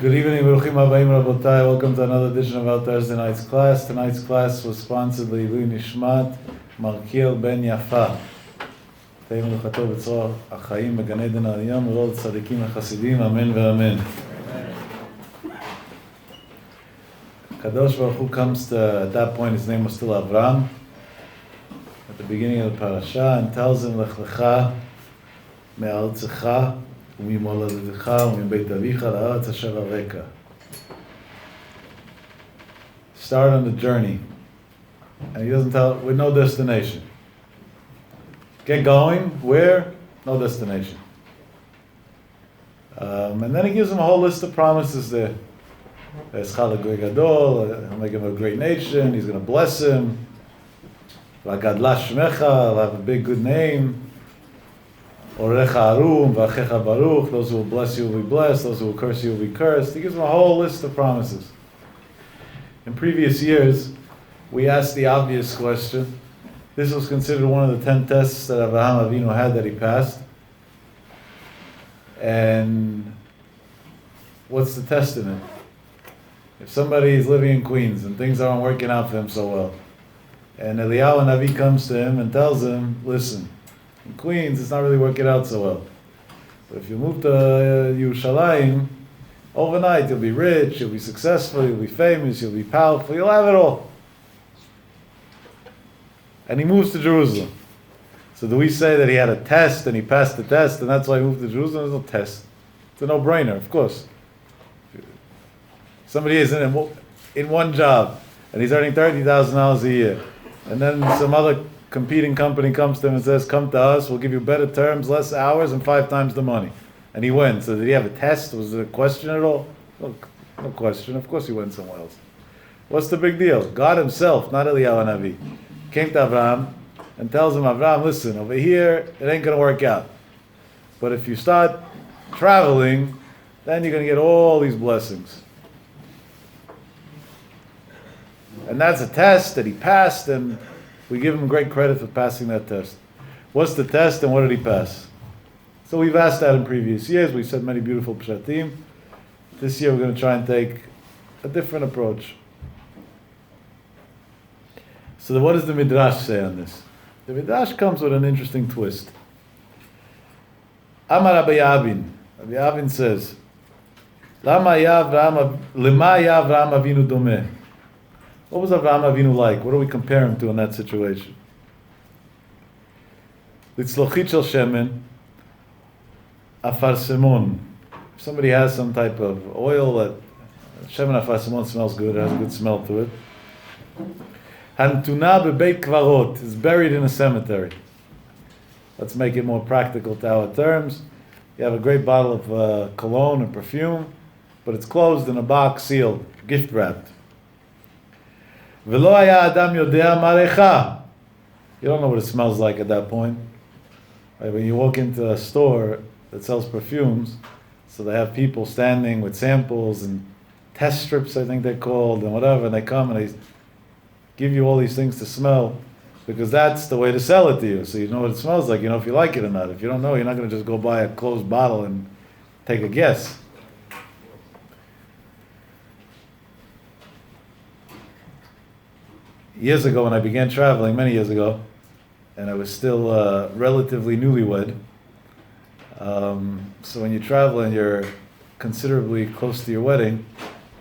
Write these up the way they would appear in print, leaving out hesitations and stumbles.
Good evening, Baruchim Habayim Rabotai. Welcome to another edition of our Thursday night's class. Tonight's class was sponsored by Ilui Nishmat Markiel Ben Yafa. Tei Meluchato B'tzor HaChaim Began Eden Aliyam V'Rod Tzadikim HaChasidim Amen V'Amen. Kadosh Baruch Hu comes to, at that point his name was still Avram, at the beginning of the parasha, and tells him, Lech Lecha Me'artzecha וממולדתך ומבית אביך לארץ אשר אראך. Start on the journey. And he doesn't tell, with no destination. Get going, where? No destination. And then he gives him a whole list of promises there. Eschal Goy Gadol, he'll make him a great nation, he's going to bless him. V'agadla Shmecha, he'll have a big good name. Orecha Arum, V'achecha Baruch, those who will bless you will be blessed, those who will curse you will be cursed. He gives them a whole list of promises. In previous years, we asked the obvious question. This was considered one of the 10 tests that Avraham Avinu had that he passed. And what's the test in it? If somebody is living in Queens and things aren't working out for him so well, and Eliyahu Navi comes to him and tells him, listen, in Queens, it's not really working out so well. But if you move to Yerushalayim, overnight you'll be rich, you'll be successful, you'll be famous, you'll be powerful, you'll have it all. And he moves to Jerusalem. So do we say that he had a test and he passed the test and that's why he moved to Jerusalem? There's no test. It's a no-brainer, of course. Somebody is in one job and he's earning $30,000 a year. And then some other competing company comes to him and says, come to us, we'll give you better terms, less hours, and 5 times the money. And he went. So did he have a test? Was it a question at all? No question. Of course he went somewhere else. What's the big deal? God himself, not Eliyahu Navi, came to Avraham and tells him, Avraham, listen, over here, it ain't going to work out. But if you start traveling, then you're going to get all these blessings. And that's a test that he passed, and we give him great credit for passing that test. What's the test and what did he pass? So we've asked that in previous years. We've said many beautiful pshatim. This year we're going to try and take a different approach. So what does the Midrash say on this? The Midrash comes with an interesting twist. Amar Rabbi Yavin. Rabbi Yavin says, Lema ya Avraham Avinu domeh. What was Avraham Avinu like? What do we compare him to in that situation? Litzlochit shel shemen, afarsemon. If somebody has some type of oil that shemen afarsemon smells good, it has a good smell to it. Hantuna bebeit kvarot is buried in a cemetery. Let's make it more practical to our terms. You have a great bottle of cologne and perfume, but it's closed in a box, sealed, gift wrapped. V'lo haya adam yodea marecha. You don't know what it smells like at that point. Right? When you walk into a store that sells perfumes, so they have people standing with samples and test strips, I think they're called, and whatever, and they come and they give you all these things to smell, because that's the way to sell it to you. So you know what it smells like, you know if you like it or not. If you don't know, you're not going to just go buy a closed bottle and take a guess. Years ago, when I began traveling, many years ago, and I was still relatively newlywed, so when you travel and you're considerably close to your wedding,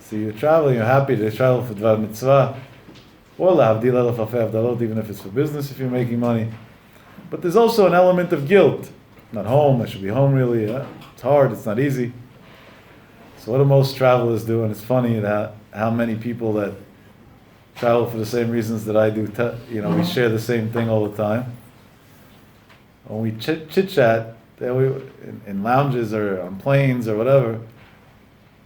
so you're traveling, you're happy to travel for Dvar Mitzvah, or L'havdil elef alfei havdalot, even if it's for business, if you're making money. But there's also an element of guilt. Not home, I should be home really. It's hard, it's not easy. So what do most travelers do? And it's funny that how many people that travel for the same reasons that I do, we share the same thing all the time. When we chit-chat, in lounges or on planes or whatever,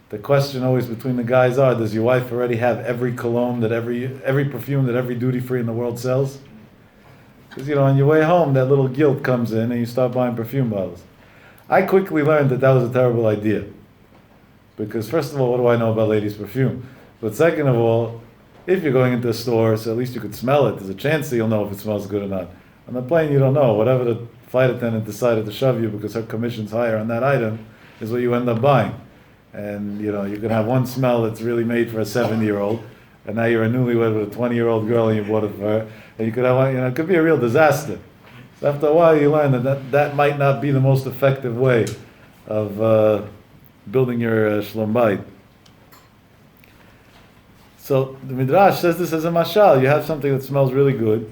the question always between the guys are, does your wife already have every cologne, that every perfume that every duty-free in the world sells? Because, on your way home, that little guilt comes in and you start buying perfume bottles. I quickly learned that was a terrible idea. Because first of all, what do I know about ladies' perfume? But second of all, if you're going into a store, so at least you could smell it. There's a chance that you'll know if it smells good or not. On the plane, you don't know. Whatever the flight attendant decided to shove you because her commission's higher on that item is what you end up buying. And you can have one smell that's really made for a 70-year-old, and now you're a newlywed with a 20-year-old girl and you bought it for her, and you could have it could be a real disaster. So after a while you learn that might not be the most effective way of building your shlom bayit. So the Midrash says this as a mashal. You have something that smells really good,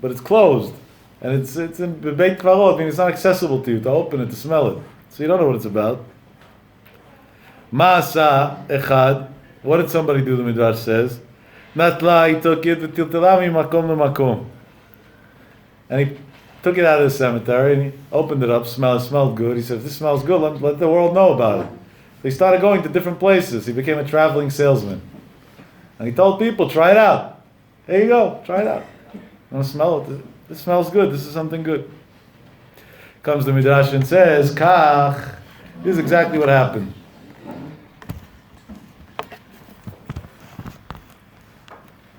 but it's closed. And it's in Beit Kvarot, meaning it's not accessible to you to open it, to smell it. So you don't know what it's about. Ma'asa echad. What did somebody do, the Midrash says? Natla, he took it, v'tiltela makom lemakom. And he took it out of the cemetery and he opened it up, it smelled good. He said, if this smells good, let the world know about it. They started going to different places. He became a traveling salesman. And he told people, try it out. There you go, try it out. You want to smell it? This smells good. This is something good. Comes the Midrash and says, Kach. This is exactly what happened.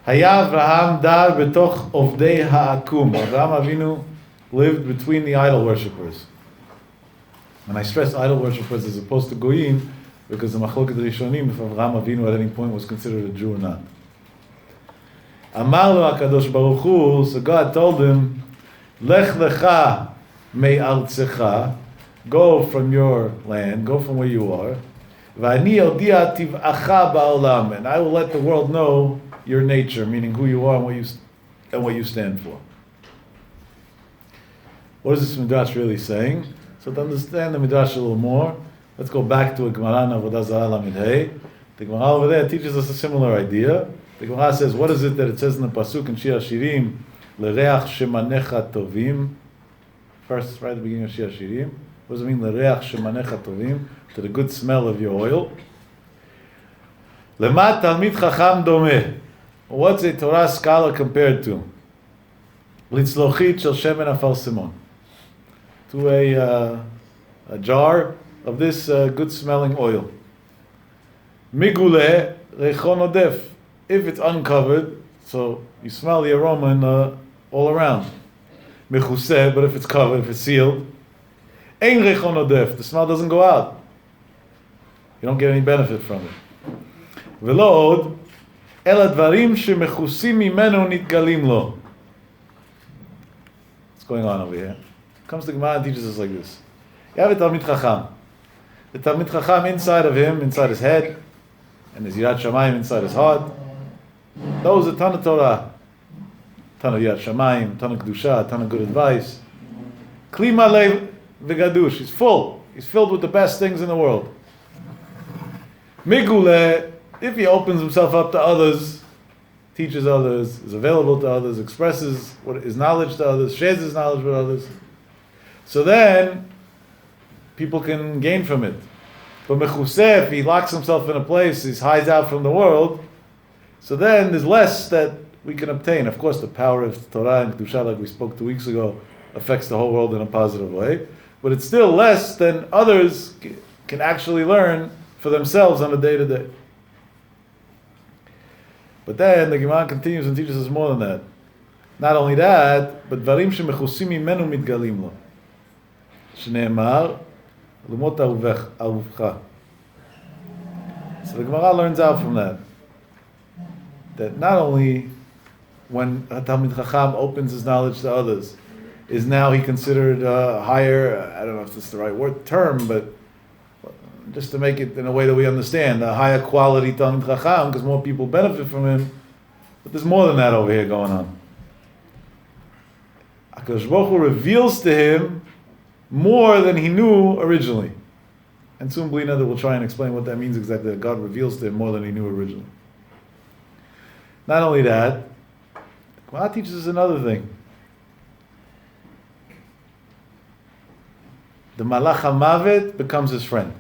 Haya Avraham dar betoch ovdei ha'akum. Avraham Avinu lived between the idol worshippers. And I stress idol worshippers as opposed to goyim, because the machloket rishonim, if Avraham Avinu at any point was considered a Jew or not. Amar lo HaKadosh Baruch Hu, so God told him, Lech Lecha me'artzecha, go from your land, go from where you are, V'ani odia tiv'acha ba'olam, and I will let the world know your nature, meaning who you are and what you stand for. What is this Midrash really saying? So to understand the Midrash a little more, let's go back to a Gemara in Avodah Zarah Lamed Hey. The Gemara over there teaches us a similar idea. The Gemara says, what is it that it says in the Pasuk in Shir Hashirim, L'reach shemanecha tovim? First, right at the beginning of Shir Hashirim. What does it mean, L'reach shemanecha tovim? To the good smell of your oil. Lema talmid chacham domeh. What's a Torah scholar compared to? Litzlochit shel shemen afar to a jar of this good-smelling oil. Migule rechon odef. If it's uncovered, so you smell the aroma all around. Mechuseh, but if it's covered, if it's sealed, ein rechon odef. The smell doesn't go out. You don't get any benefit from it. V'lo od el advarim shemechusim mimenu nitgalim lo. What's going on over here? Comes the Gemara and teaches us like this. You have a Talmid Chacham. The Talmid Chacham inside of him, inside his head, and his Yirat Shamayim inside his heart. Those a ton of Torah, ton of Yirat Shamayim, ton of Kedusha, ton of good advice. Kli Malei v'Gadush. He's full. He's filled with the best things in the world. Migule, if he opens himself up to others, teaches others, is available to others, expresses what his knowledge to others, shares his knowledge with others, so then people can gain from it. But mechuseh, if he locks himself in a place, he hides out from the world, so then there's less that we can obtain. Of course, the power of Torah and Kedusha, like we spoke 2 weeks ago, affects the whole world in a positive way, but it's still less than others can actually learn for themselves on a day-to-day. But then the Gemara continues and teaches us more than that. Not only that, but dvarim shemechusim mimenu mitgalim lo. Shneimar lumot aruvcha. So the Gemara learns out from that not only when a Talmid Chacham opens his knowledge to others, is now he considered higher, I don't know if this is the right term, but just to make it in a way that we understand, a higher quality Talmid Chacham, because more people benefit from him. But there's more than that over here going on. HaKadosh Baruch Hu reveals to him more than he knew originally. And soon Bli Neder will try and explain what that means exactly, that God reveals to him more than he knew originally. Not only that, Gemara teaches us another thing. The Malach HaMavet becomes his friend.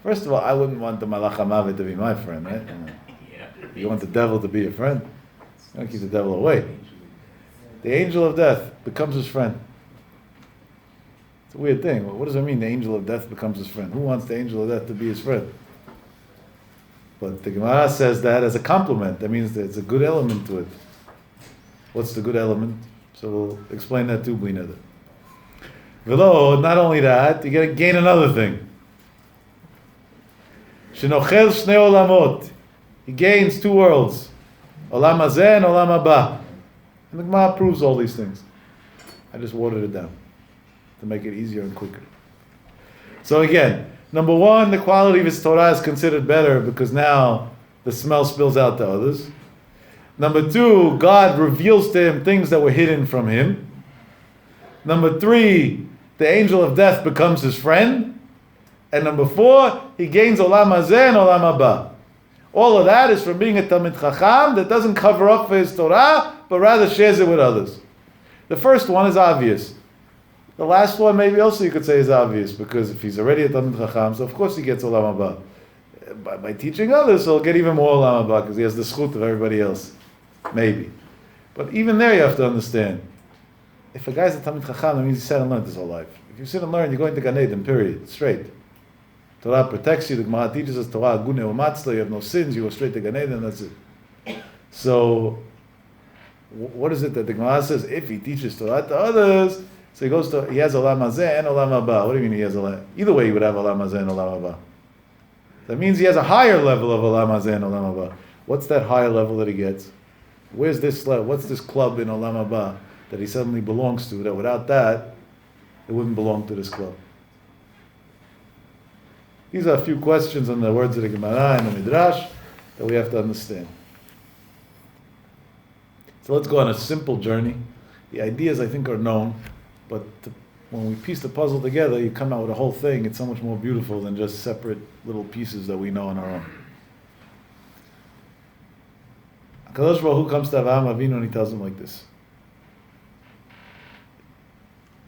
First of all, I wouldn't want the Malach HaMavet to be my friend, right? You want the devil to be your friend? You don't keep the devil away. The angel of death becomes his friend. It's a weird thing. What does it mean, the angel of death becomes his friend? Who wants the angel of death to be his friend? But the Gemara says that as a compliment. That means there's a good element to it. What's the good element? So we'll explain that too, Bli Neder. V'lo, not only that, you got to gain another thing. Shenochel shnei olamot. He gains two worlds. Olam hazeh and olam haba. And the Gemara proves all these things. I just watered it down to make it easier and quicker. So again, number one, the quality of his Torah is considered better because now the smell spills out to others. Number two, God reveals to him things that were hidden from him. Number three, the angel of death becomes his friend. And number four, he gains olam hazeh and olam haba. All of that is from being a Talmid Chacham that doesn't cover up for his Torah, but rather shares it with others. The first one is obvious. The last one maybe also you could say is obvious, because if he's already a Talmid Chacham, so of course he gets olam haba. By teaching others, he'll get even more olam haba, because he has the schut of everybody else. Maybe. But even there you have to understand. If a guy's a Talmid Chacham, that means he sat and learned his whole life. If you sit and learn, you're going to Gan Eden, period. Straight. Torah protects you. The Gemara teaches us Torah agune umatzla. You have no sins. You go straight to Gan Eden. That's it. So, what is it that the Gemara says? If he teaches Torah to others, so he has olam hazeh and olam haba. What do you mean he has olam? Either way, he would have olam hazeh and olam haba. That means he has a higher level of olam hazeh and olam haba. What's that higher level that he gets? Where's this level? What's this club in olam haba that he suddenly belongs to? That without that, it wouldn't belong to this club. These are a few questions on the words of the Gemara and the Midrash that we have to understand. So let's go on a simple journey. The ideas, I think, are known, but when we piece the puzzle together, you come out with a whole thing. It's so much more beautiful than just separate little pieces that we know on our own. HaKadosh Baruch Hu comes to Avraham Avinu and he tells him like this.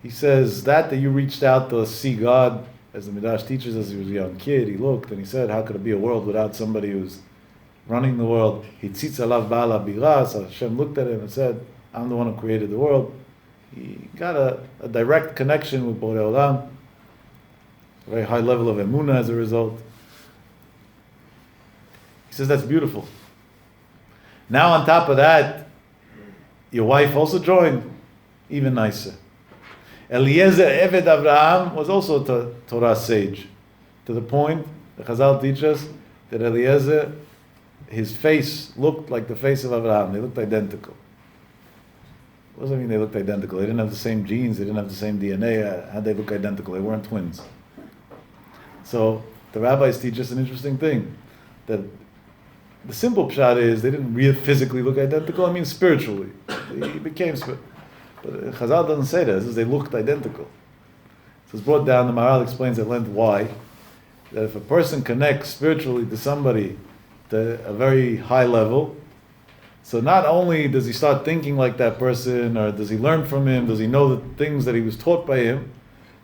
He says, that you reached out to see God, as the Midrash teaches us, he was a young kid, he looked and he said, how could it be a world without somebody who's running the world? Hitzitz alav ba'al habira. So Hashem looked at him and said, I'm the one who created the world. He got a direct connection with Borei Olam, a very high level of emunah as a result. He says, that's beautiful. Now on top of that, your wife also joined, even nicer. Eliezer Eved Avraham was also a Torah sage, to the point the Chazal teaches that Eliezer, his face looked like the face of Avraham. They looked identical. What does that mean they looked identical? They didn't have the same genes, they didn't have the same DNA. How'd they look identical? They weren't twins. So the rabbis teach us an interesting thing, that the simple pshat is they didn't really physically look identical, I mean spiritually. They became spiritual. But Chazal doesn't say that. It says they looked identical. So it's brought down, the Maharal explains at length why. That if a person connects spiritually to somebody to a very high level, so not only does he start thinking like that person, or does he learn from him, does he know the things that he was taught by him,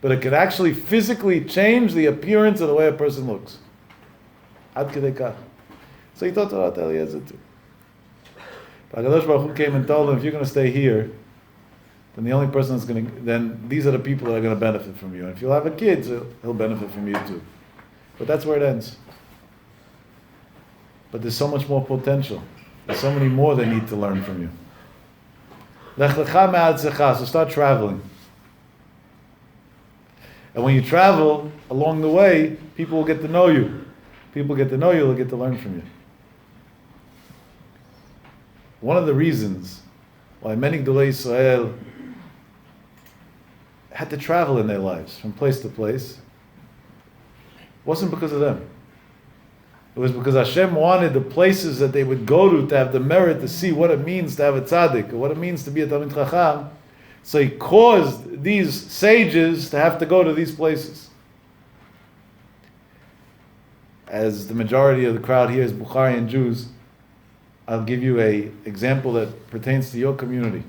but it can actually physically change the appearance of the way a person looks. Ad kedei kach. So he taught Torah to Eliezer too. But HaKadosh Baruch Hu came and told him, if you're going to stay here, then the only person that's going to, then these are the people that are going to benefit from you. And if you'll have a kid, so he'll benefit from you too. But that's where it ends. But there's so much more potential. There's so many more that need to learn from you. Lech Lecha me'adzecha, so start traveling. And when you travel, along the way, people will get to know you. People get to know you, they'll get to learn from you. One of the reasons why many Gedolei Israel had to travel in their lives from place to place wasn't because of them. It was because Hashem wanted the places that they would go to have the merit to see what it means to have a tzaddik, or what it means to be a Talmid Chacham. So He caused these sages to have to go to these places. As the majority of the crowd here is Bukharian Jews, I'll give you an example that pertains to your community.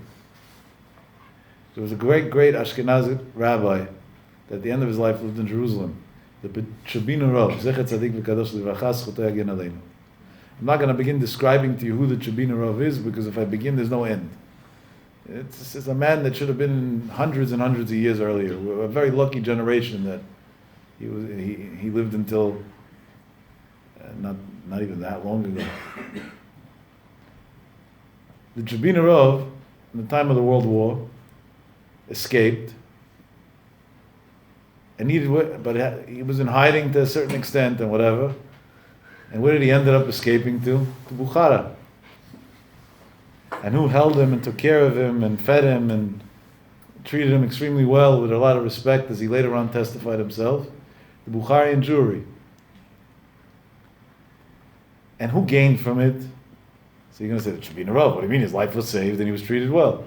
There was a great Ashkenazi rabbi that at the end of his life lived in Jerusalem. The Chebinu Rav, Zecher Tzadik V'Kadosh Livracha, Zchutei Yagen Aleinu. I'm not going to begin describing to you who the Chebinu Rav is, because if I begin, there's no end. It's a man that should have been hundreds and hundreds of years earlier. We're a very lucky generation that he lived until not even that long ago. The Chebinu Rav, in the time of the World War, escaped, and but he was in hiding to a certain extent and whatever. And where did he end up escaping to? To Bukhara. And who held him and took care of him and fed him and treated him extremely well with a lot of respect, as he later on testified himself? The Bukharian Jewry. And who gained from it? So you're going to say, the Shebina Rav. What do you mean? His life was saved and he was treated well.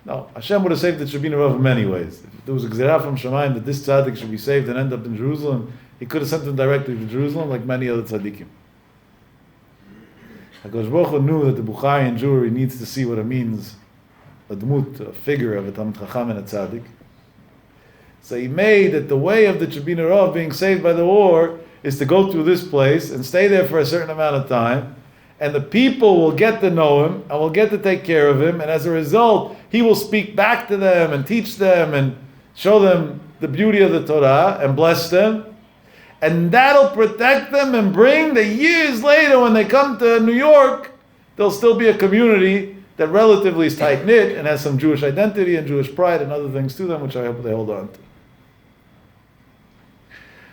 No, Hashem would have saved the Shebina Rav in many ways. If there was a Gzerah from Shamayim that this tzaddik should be saved and end up in Jerusalem, he could have sent him directly to Jerusalem like many other tzaddikim. HaKadosh Baruch Hu knew that the Bukharian Jewry needs to see what it means, a dmut, a figure of a Talmid Chacham and a tzaddik. So he made that the way of the Shebina Rav being saved by the war is to go through this place and stay there for a certain amount of time, and the people will get to know him and will get to take care of him, and as a result, he will speak back to them and teach them and show them the beauty of the Torah and bless them. And that'll protect them and bring the years later when they come to New York, there'll still be a community that relatively is tight-knit and has some Jewish identity and Jewish pride and other things to them, which I hope they hold on to.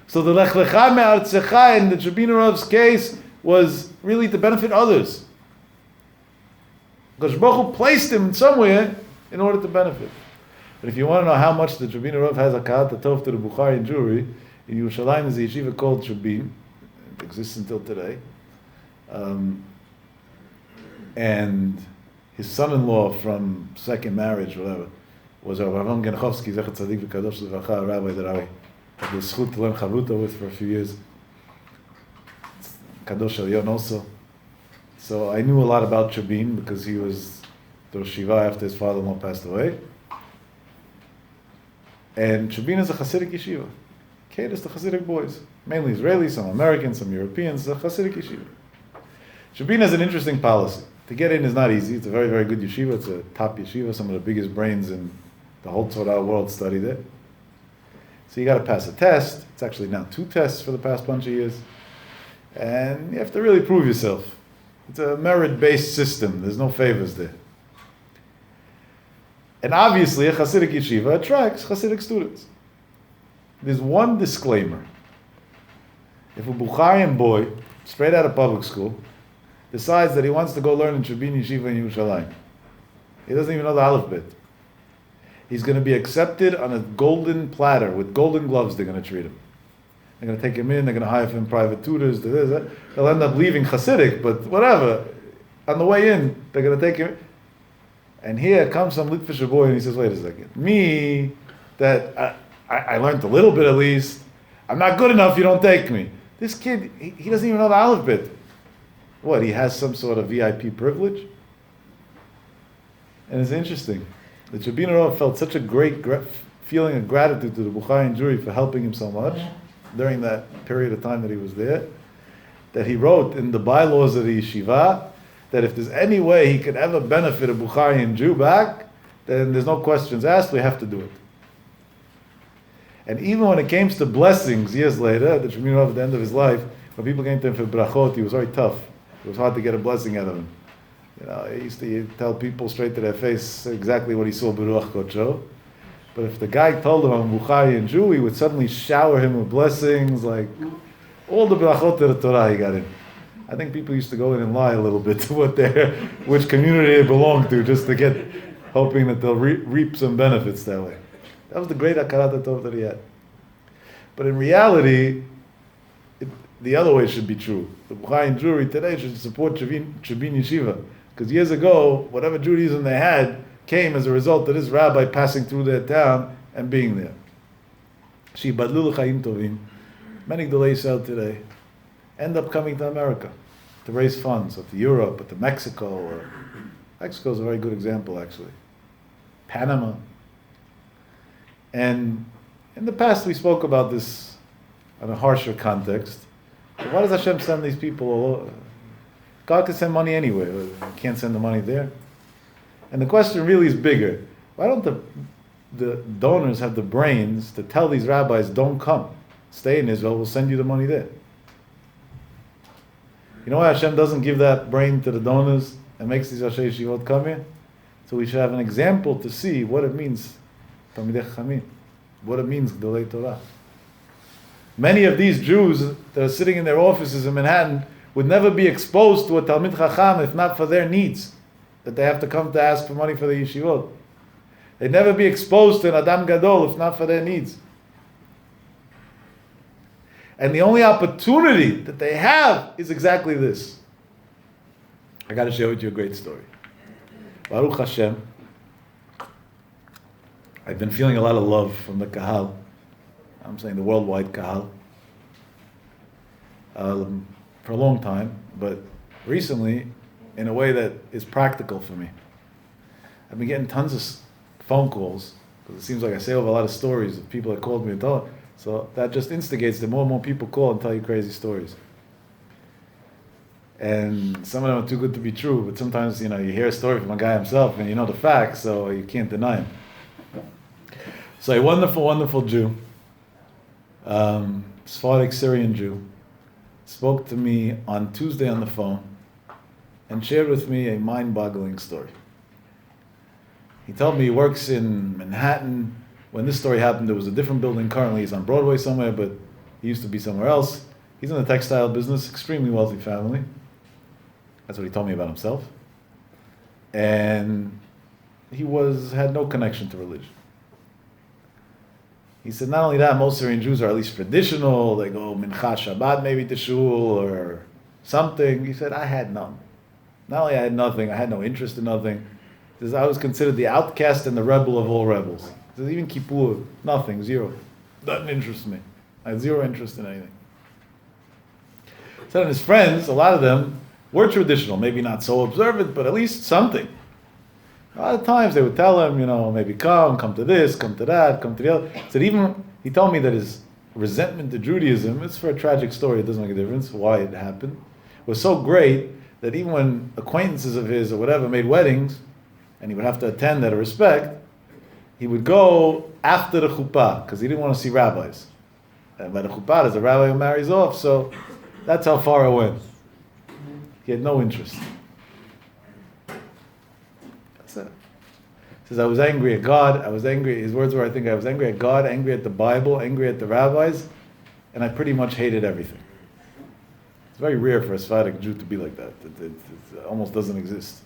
So the Lech Lecha me'artzecha in the Shebina Rav's case was really to benefit others. Because Baruch Hu placed him somewhere in order to benefit. But if you want to know how much the Shebina Rav has Akarat Tov to the Bukharian Jewry, in Yerushalayim is a yeshiva called Shebin. It exists until today. And his son-in-law from second marriage, whatever, was Rav Avram Genchovsky, Zecher Tzadik V'Kadosh L'Vracha, a rabbi that I had the zchut to learn Chavruta with for a few years. Kadosh Elyon also. So I knew a lot about Shebin because he was the yeshiva after his father-in-law passed away. And Shebin is a Hasidic yeshiva. Caters to Hasidic boys, mainly Israelis, some Americans, some Europeans. It's a Hasidic yeshiva. Shebin has an interesting policy. To get in is not easy. It's a very, very good yeshiva. It's a top yeshiva. Some of the biggest brains in the whole Torah world study there. So you got to pass a test. It's actually now 2 tests for the past bunch of years. And you have to really prove yourself. It's a merit-based system. There's no favors there. And obviously, a Hasidic yeshiva attracts Hasidic students. There's one disclaimer. If a Bukharian boy, straight out of public school, decides that he wants to go learn in Shebin Yeshiva in Yerushalayim, he doesn't even know the alphabet, he's going to be accepted on a golden platter with golden gloves. They're going to treat him. They're going to take him in, they're going to hire for him private tutors. They'll end up leaving Hasidic, but whatever. On the way in, they're going to take him. And here comes some Litvisher boy and he says, wait a second. Me, that I learned a little bit at least. I'm not good enough, you don't take me. This kid, he doesn't even know the alphabet. What, he has some sort of VIP privilege? And it's interesting. The Shebina Rav felt such a great feeling of gratitude to the Bukharian Jewry for helping him so much during that period of time that he was there, that he wrote in the bylaws of the yeshiva that if there's any way he could ever benefit a Bukharian Jew back, then there's no questions asked, we have to do it. And even when it came to blessings years later, the Shebina Rav at the end of his life, when people came to him for brachot, he was very tough. It was hard to get a blessing out of him. You know, he used to tell people straight to their face exactly what he saw Beruach Kodsho. But if the guy told him I'm Bukharian Jew, he would suddenly shower him with blessings, like all the brachot to the Torah he got in. I think people used to go in and lie a little bit to which community they belong to, just to get, hoping that they'll reap some benefits that way. That was the great Akarat Tov that he had. But in reality, the other way should be true. The Bukharian Jewry today should support Shebin Yeshiva. Because years ago, whatever Judaism they had came as a result of this rabbi passing through their town and being there. Shibadlu l'chaim tovim. Many Gdolei Yisrael today end up coming to America to raise funds, or to Europe, or to Mexico. Or Mexico is a very good example, actually. Panama. And in the past, we spoke about this in a harsher context. But why does Hashem send these people all over? God can send money anywhere. He can't send the money there. And the question really is bigger. Why don't the donors have the brains to tell these rabbis, don't come. Stay in Israel, we'll send you the money there. You know why Hashem doesn't give that brain to the donors and makes these Rashi Yeshivot come here? So we should have an example to see what it means, Talmidei Chachamim, what it means, Gdolei Torah. Many of these Jews that are sitting in their offices in Manhattan would never be exposed to a Talmid Chacham if not for their needs, that they have to come to ask for money for the yeshivot. They'd never be exposed to an Adam Gadol if not for their needs. And the only opportunity that they have is exactly this. I got to share with you a great story. Baruch Hashem, I've been feeling a lot of love from the Kahal. I'm saying the worldwide Kahal. For a long time, but recently, in a way that is practical for me. I've been getting tons of phone calls, because it seems like I say over a lot of stories of people that called me and told me. So that just instigates that more and more people call and tell you crazy stories. And some of them are too good to be true, but sometimes, you hear a story from a guy himself and you know the facts, so you can't deny him. So a wonderful, wonderful Jew, Sephardic Syrian Jew, spoke to me on Tuesday on the phone and shared with me a mind-boggling story. He told me he works in Manhattan. When this story happened, there was a different building. Currently, he's on Broadway somewhere, but he used to be somewhere else. He's in the textile business, extremely wealthy family. That's what he told me about himself. And he had no connection to religion. He said, not only that, most Syrian Jews are at least traditional. They go Mincha Shabbat maybe to shul or something. He said, I had none. Not only I had nothing, I had no interest in nothing. He says, I was considered the outcast and the rebel of all rebels. He says, even Kippur, nothing, zero. Doesn't interest me. I had zero interest in anything. He said, and his friends, a lot of them were traditional, maybe not so observant, but at least something. A lot of times they would tell him, maybe come to this, come to that, come to the other. So he told me that his resentment to Judaism, it's for a tragic story, it doesn't make a difference why it happened, was so great that even when acquaintances of his or whatever made weddings, and he would have to attend out of respect, he would go after the chuppah, because he didn't want to see rabbis. And by the chuppah, there's a rabbi who marries off, so that's how far it went. He had no interest. He says, I was angry at God, his words were, I was angry at God, angry at the Bible, angry at the rabbis, and I pretty much hated everything. It's very rare for a Sephardic Jew to be like that. It almost doesn't exist.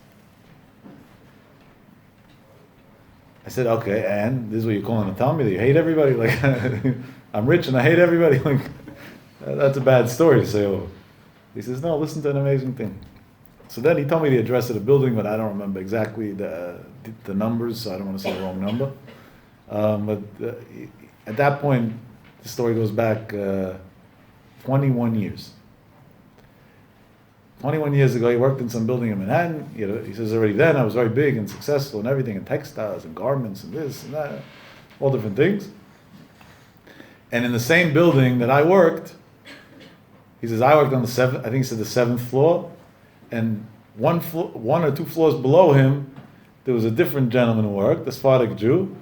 I said, okay, and this is what you're calling to tell me, that you hate everybody? Like, I'm rich and I hate everybody? Like, that's a bad story to say over. He says, no, listen to an amazing thing. So then he told me the address of the building, but I don't remember exactly the numbers, so I don't want to say the wrong number. But at that point, the story goes back 21 years. 21 years ago, he worked in some building in Manhattan. He says already then I was very big and successful and everything, in textiles and garments and this and that, all different things. And in the same building that I worked, he says I worked on the seventh floor, and one or two floors below him, there was a different gentleman who worked, a Sephardic Jew,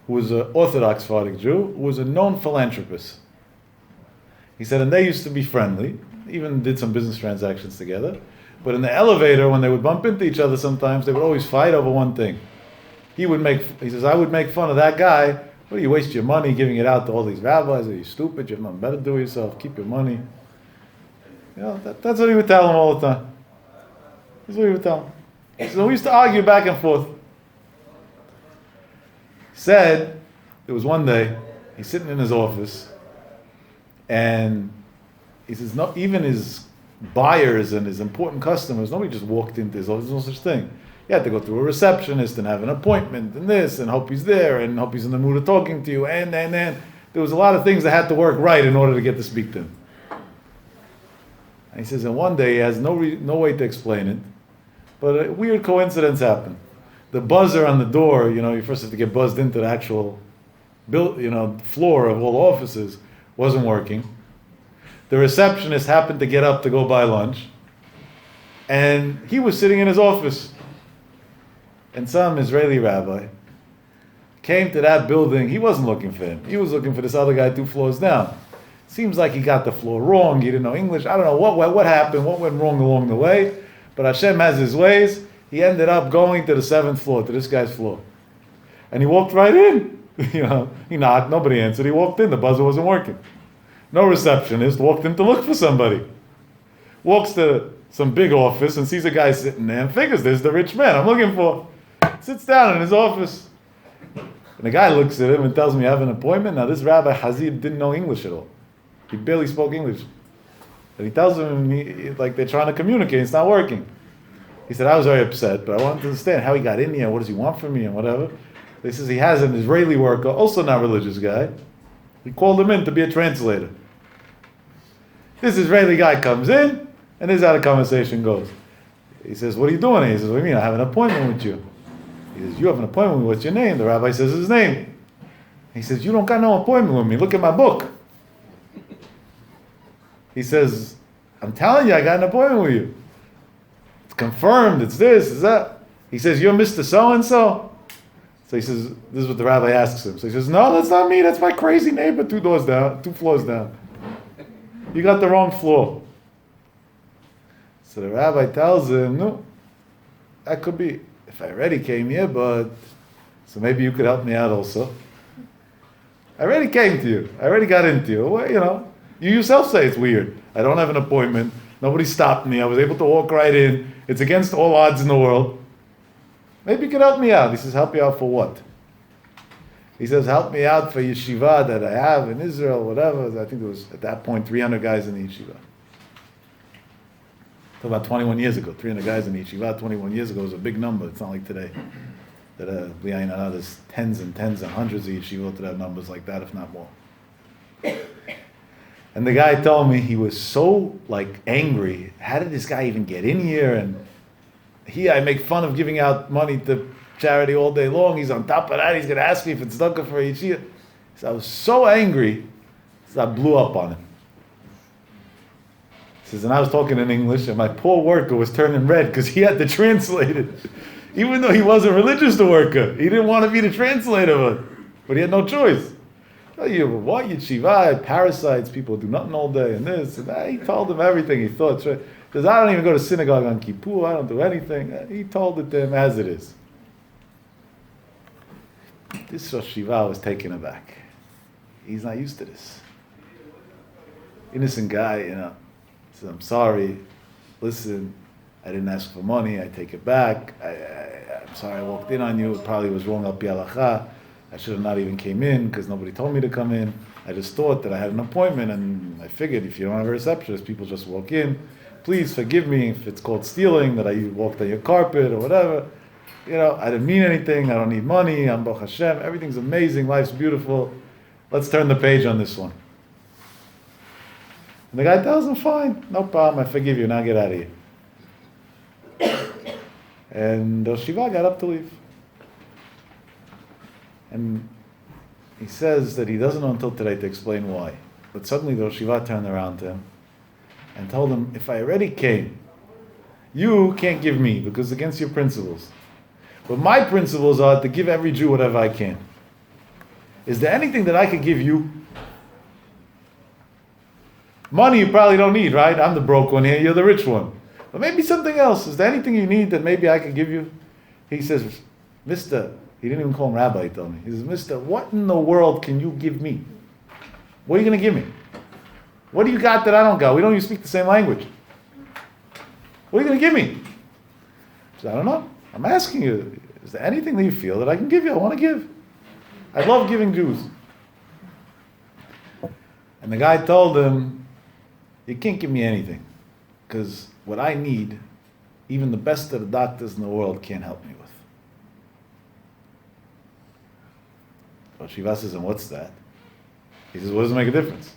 who was an Orthodox Sephardic Jew, who was a known philanthropist. He said, and they used to be friendly, even did some business transactions together, but in the elevator, when they would bump into each other sometimes, they would always fight over one thing. He says, I would make fun of that guy. What do you waste your money giving it out to all these rabbis? Are you stupid? You have nothing better to do with yourself. Keep your money. That's what he would tell him all the time. That's what he would tell him. So we used to argue back and forth. He said, there was one day, he's sitting in his office, and he says, no, even his buyers and his important customers, nobody just walked into his office, there's no such thing. You had to go through a receptionist and have an appointment and this, and hope he's there, and hope he's in the mood of talking to you, and there was a lot of things that had to work right in order to get to speak to him. And he says, and one day he has no way to explain it, but a weird coincidence happened. The buzzer on the door, you first have to get buzzed into the actual floor of all offices, wasn't working. The receptionist happened to get up to go buy lunch, and he was sitting in his office. And some Israeli rabbi came to that building. He wasn't looking for him. He was looking for this other guy 2 floors down. Seems like he got the floor wrong. He didn't know English. I don't know what happened, what went wrong along the way. But Hashem has his ways. He ended up going to the 7th floor, to this guy's floor. And he walked right in. He knocked, nobody answered. He walked in, the buzzer wasn't working. No receptionist, walked in to look for somebody. walks to some big office and sees a guy sitting there and figures this is the rich man I'm looking for. Sits down in his office. And the guy looks at him and tells me, I have an appointment. Now this Rabbi Hazib didn't know English at all. He barely spoke English. And he tells him, like they're trying to communicate, it's not working. He said, I was very upset, but I wanted to understand how he got in here, what does he want from me and whatever. He says he has an Israeli worker, also not religious guy. He called him in to be a translator. This Israeli guy comes in, and this is how the conversation goes. He says, what are you doing? He says, what do you mean? I have an appointment with you. He says, you have an appointment with me. What's your name? The rabbi says his name. He says, you don't got no appointment with me. Look at my book. He says, I'm telling you, I got an appointment with you. It's confirmed. It's this, it's that. He says, you're Mr. So-and-so? So he says, this is what the rabbi asks him. So he says, no, that's not me. That's my crazy neighbor 2 floors down. You got the wrong floor. So the rabbi tells him, no, that could be. If I already came here, but so maybe you could help me out also. I already came to you. I already got into you. Well, you know, you yourself say it's weird. I don't have an appointment. Nobody stopped me. I was able to walk right in. It's against all odds in the world. Maybe you could help me out. He says, help you out for what? He says, help me out for yeshiva that I have in Israel, whatever. I think there was, at that point, 300 guys in the yeshiva. So about 21 years ago, 300 guys in the yeshiva, 21 years ago was a big number. It's not like today. That there's tens and hundreds of yeshivot that have numbers like that, if not more. And the guy told me he was so angry. How did this guy even get in here? And I make fun of giving out money to charity all day long. He's on top of that. He's going to ask me if it's tzedakah for a yeshiva. So I was so angry, so I blew up on him. He says, and I was talking in English, and my poor worker was turning red because he had to translate it. Even though he wasn't religious, the worker. He didn't want to be the translator, but he had no choice. Oh, you what yeshiva, parasites, people do nothing all day, and this, and that. He told him everything he thought. He says, I don't even go to synagogue on Kippur, I don't do anything. He told it to him as it is. This Rosh Yeshiva was taken aback. He's not used to this. Innocent guy, says, I'm sorry, listen, I didn't ask for money, I take it back, I'm sorry I walked in on you, it probably was wrong al pi halacha, I should have not even came in because nobody told me to come in, I just thought that I had an appointment and I figured if you don't have a receptionist, people just walk in, please forgive me if it's called stealing, that I walked on your carpet or whatever, I didn't mean anything, I don't need money, I'm Baruch Hashem, everything's amazing, life's beautiful, let's turn the page on this one. And the guy tells him, fine, no problem, I forgive you, now get out of here. And the Shiva got up to leave. And he says that he doesn't know until today to explain why. But suddenly the Shiva turned around to him and told him, if I already came, you can't give me because it's against your principles. But my principles are to give every Jew whatever I can. Is there anything that I could give you? Money you probably don't need, right? I'm the broke one here, you're the rich one. But maybe something else. Is there anything you need that maybe I could give you? He says, Mister, he didn't even call him Rabbi, he told me. He says, Mister, what in the world can you give me? What are you going to give me? What do you got that I don't got? We don't even speak the same language. What are you going to give me? He says, I don't know. I'm asking you, is there anything that you feel that I can give you? I want to give. I love giving Jews. And the guy told him, you can't give me anything. Because what I need, even the best of the doctors in the world can't help me with. So Shiva says, and what's that? He says, what does it make a difference?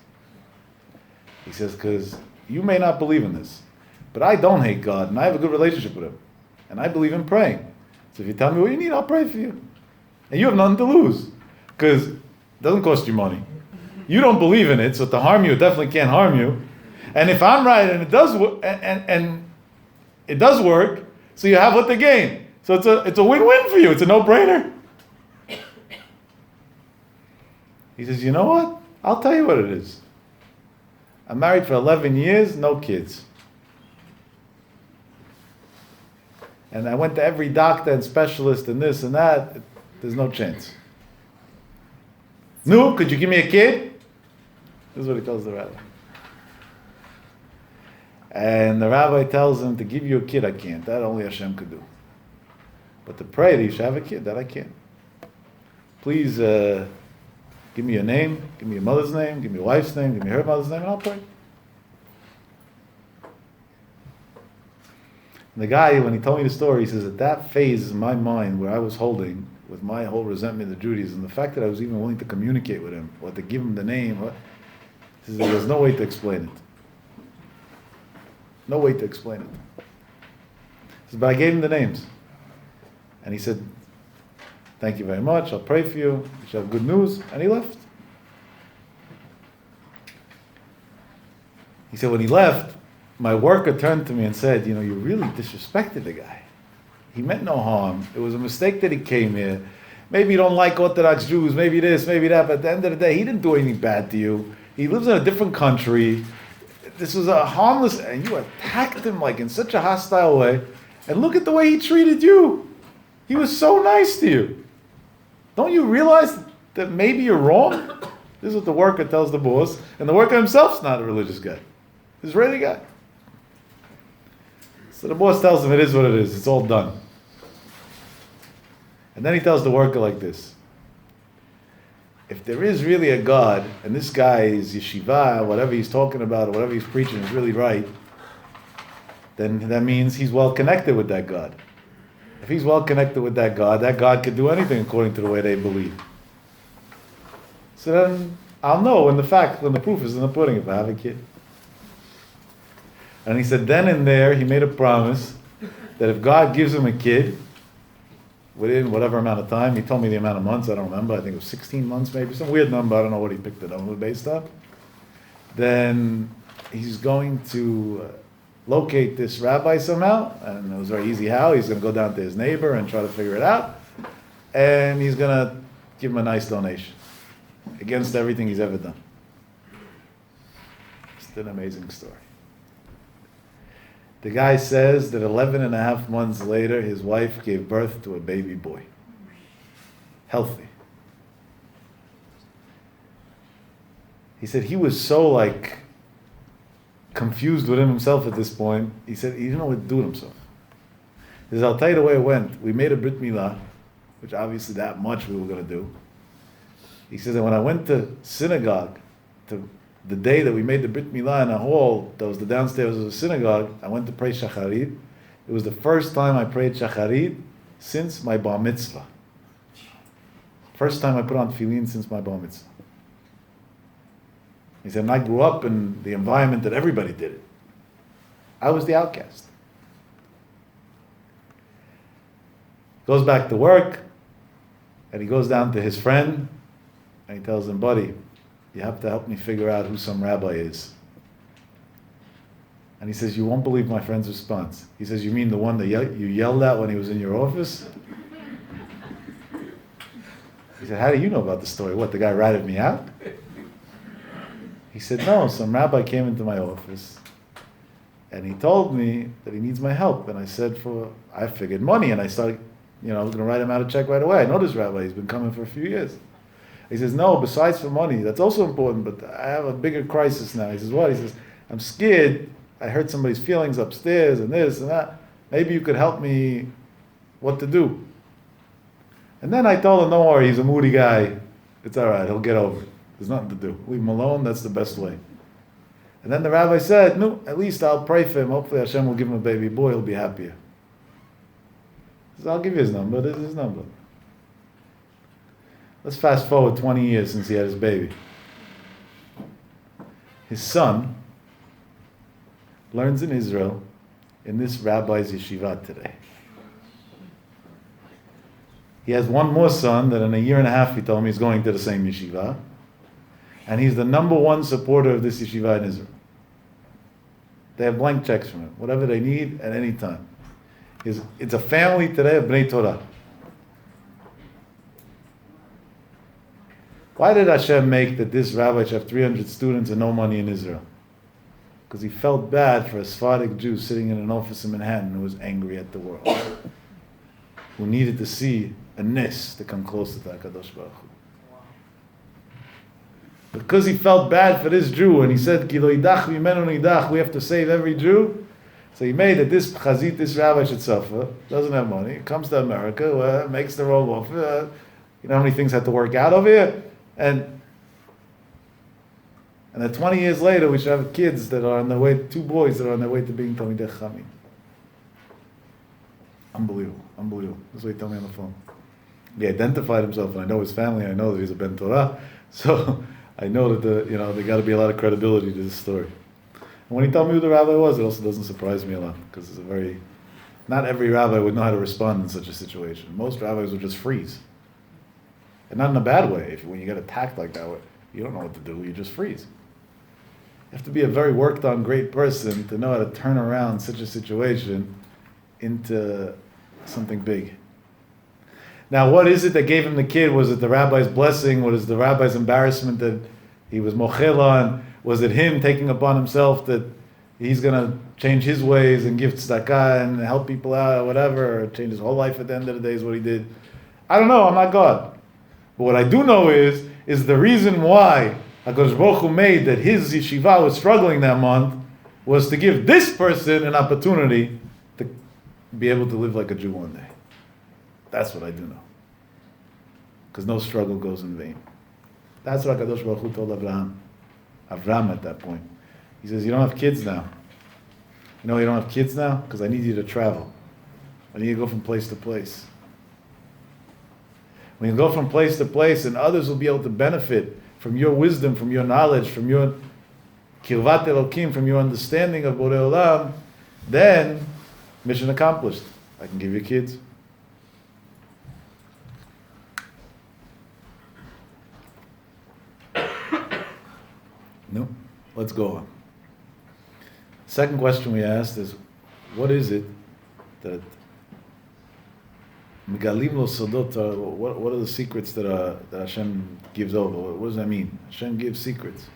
He says, because you may not believe in this, but I don't hate God, and I have a good relationship with Him. And I believe in praying. So if you tell me what you need, I'll pray for you. And you have nothing to lose. Because it doesn't cost you money. You don't believe in it, so to harm you, it definitely can't harm you. And if I'm right and it does and it does work, so you have what to gain. So it's a win-win for you. It's a no-brainer. He says, you know what? I'll tell you what it is. I'm married for 11 years, no kids. And I went to every doctor and specialist and this and that. There's no chance. No, could you give me a kid? This is what he tells the rabbi. And the rabbi tells him, to give you a kid, I can't. That only Hashem could do. But to pray that you should have a kid, that I can't. Please give me your name, give me your mother's name, give me your wife's name, give me her mother's name, and I'll pray. And the guy, when he told me the story, he says, at that phase in my mind where I was holding with my whole resentment of Judaism, the fact that I was even willing to communicate with him, or to give him the name, he says, there's no way to explain it. No way to explain it. He says, but I gave him the names. And he said, thank you very much, I'll pray for you, you should have good news, and he left. He said, when he left, my worker turned to me and said, you really disrespected the guy. He meant no harm. It was a mistake that he came here. Maybe you don't like Orthodox Jews, maybe this, maybe that, but at the end of the day, he didn't do anything bad to you. He lives in a different country. This was a harmless, and you attacked him like in such a hostile way. And look at the way he treated you. He was so nice to you. Don't you realize that maybe you're wrong? This is what the worker tells the boss. And the worker himself's not a religious guy. Israeli guy. So the boss tells him it is what it is. It's all done. And then he tells the worker like this. If there is really a God, and this guy is yeshiva, whatever he's talking about, or whatever he's preaching is really right, then that means he's well connected with that God. If he's well connected with that God could do anything according to the way they believe. So then I'll know when the proof is in the pudding if I have a kid. And he said then and there he made a promise that if God gives him a kid, within whatever amount of time, he told me the amount of months, I don't remember, I think it was 16 months maybe, some weird number, I don't know what he picked it on based on, then he's going to locate this rabbi somehow, and it was very easy how. He's going to go down to his neighbor and try to figure it out, and he's going to give him a nice donation against everything he's ever done. It's an amazing story. The guy says that 11 and a half months later, his wife gave birth to a baby boy. Healthy. He said he was so confused with himself at this point. He said he didn't know what to do with himself. He says, I'll tell you the way it went. We made a Brit Milah, which obviously that much we were going to do. He says that when I went to synagogue, the day that we made the Brit Milah in a hall, that was the downstairs of the synagogue, I went to pray Shacharit. It was the first time I prayed Shacharit since my Bar Mitzvah. First time I put on tefillin since my Bar Mitzvah. He said, and I grew up in the environment that everybody did it. I was the outcast. Goes back to work, and he goes down to his friend, and he tells him, buddy, you have to help me figure out who some rabbi is. And he says, you won't believe my friend's response. He says, you mean the one that you yelled at when he was in your office? He said, how do you know about the story? What, the guy ratted me out? He said, no, some rabbi came into my office and he told me that he needs my help. And I said, I figured money, and I started, I was going to write him out a check right away. I know this rabbi, he's been coming for a few years. He says, no, besides for money, that's also important, but I have a bigger crisis now. He says, what? He says, I'm scared. I hurt somebody's feelings upstairs and this and that. Maybe you could help me what to do. And then I told him, don't worry, he's a moody guy. It's all right, he'll get over it. There's nothing to do. Leave him alone, that's the best way. And then the rabbi said, no, at least I'll pray for him. Hopefully Hashem will give him a baby boy, he'll be happier. He says, I'll give you his number, this is his number. Let's fast forward 20 years since he had his baby. His son learns in Israel in this rabbi's yeshiva today. He has one more son that in a year and a half he told me he's going to the same yeshiva. And he's the number one supporter of this yeshiva in Israel. They have blank checks from him, whatever they need at any time. It's a family today of Bnei Torah. Why did Hashem make that this rabbi should have 300 students and no money in Israel? Because he felt bad for a Sephardic Jew sitting in an office in Manhattan who was angry at the world, who needed to see a nes to come closer to HaKadosh Baruch Hu. Because he felt bad for this Jew, and he said, "Ki lo idach v'imenu nidach," we have to save every Jew. So he made that this chazit, this rabbi should suffer, doesn't have money, comes to America, makes the roll off. You know how many things had to work out over here? And then 20 years later, we should have kids that are on their way, 2 boys that are on their way to being Talmidei Chachamim. Unbelievable. That's what he told me on the phone. He identified himself, and I know his family, I know that he's a Ben Torah, so I know that there got to be a lot of credibility to this story. And when he told me who the rabbi was, it also doesn't surprise me a lot, because not every rabbi would know how to respond in such a situation. Most rabbis would just freeze. And not in a bad way. When you get attacked like that, you don't know what to do, you just freeze. You have to be a very worked on great person to know how to turn around such a situation into something big. Now, what is it that gave him the kid? Was it the rabbi's blessing? Was it the rabbi's embarrassment that he was mochel on? Was it him taking upon himself that he's going to change his ways and give tzedakah and help people out or whatever, or change his whole life at the end of the day is what he did? I don't know, I'm not God. But what I do know is the reason why HaKadosh Baruch Hu made that his yeshiva was struggling that month was to give this person an opportunity to be able to live like a Jew one day. That's what I do know. Because no struggle goes in vain. That's what HaKadosh Baruch Hu told Avraham at that point. He says, you don't have kids now. You know you don't have kids now? Because I need you to travel. I need you to go from place to place. When you go from place to place, and others will be able to benefit from your wisdom, from your knowledge, from your kirvat Elokim, from your understanding of Borei Olam, then mission accomplished. I can give you kids. No? Let's go on. Second question we asked is, what is it that Megalim lo sodot, what are the secrets that Hashem gives over? What does that mean? Hashem gives secrets.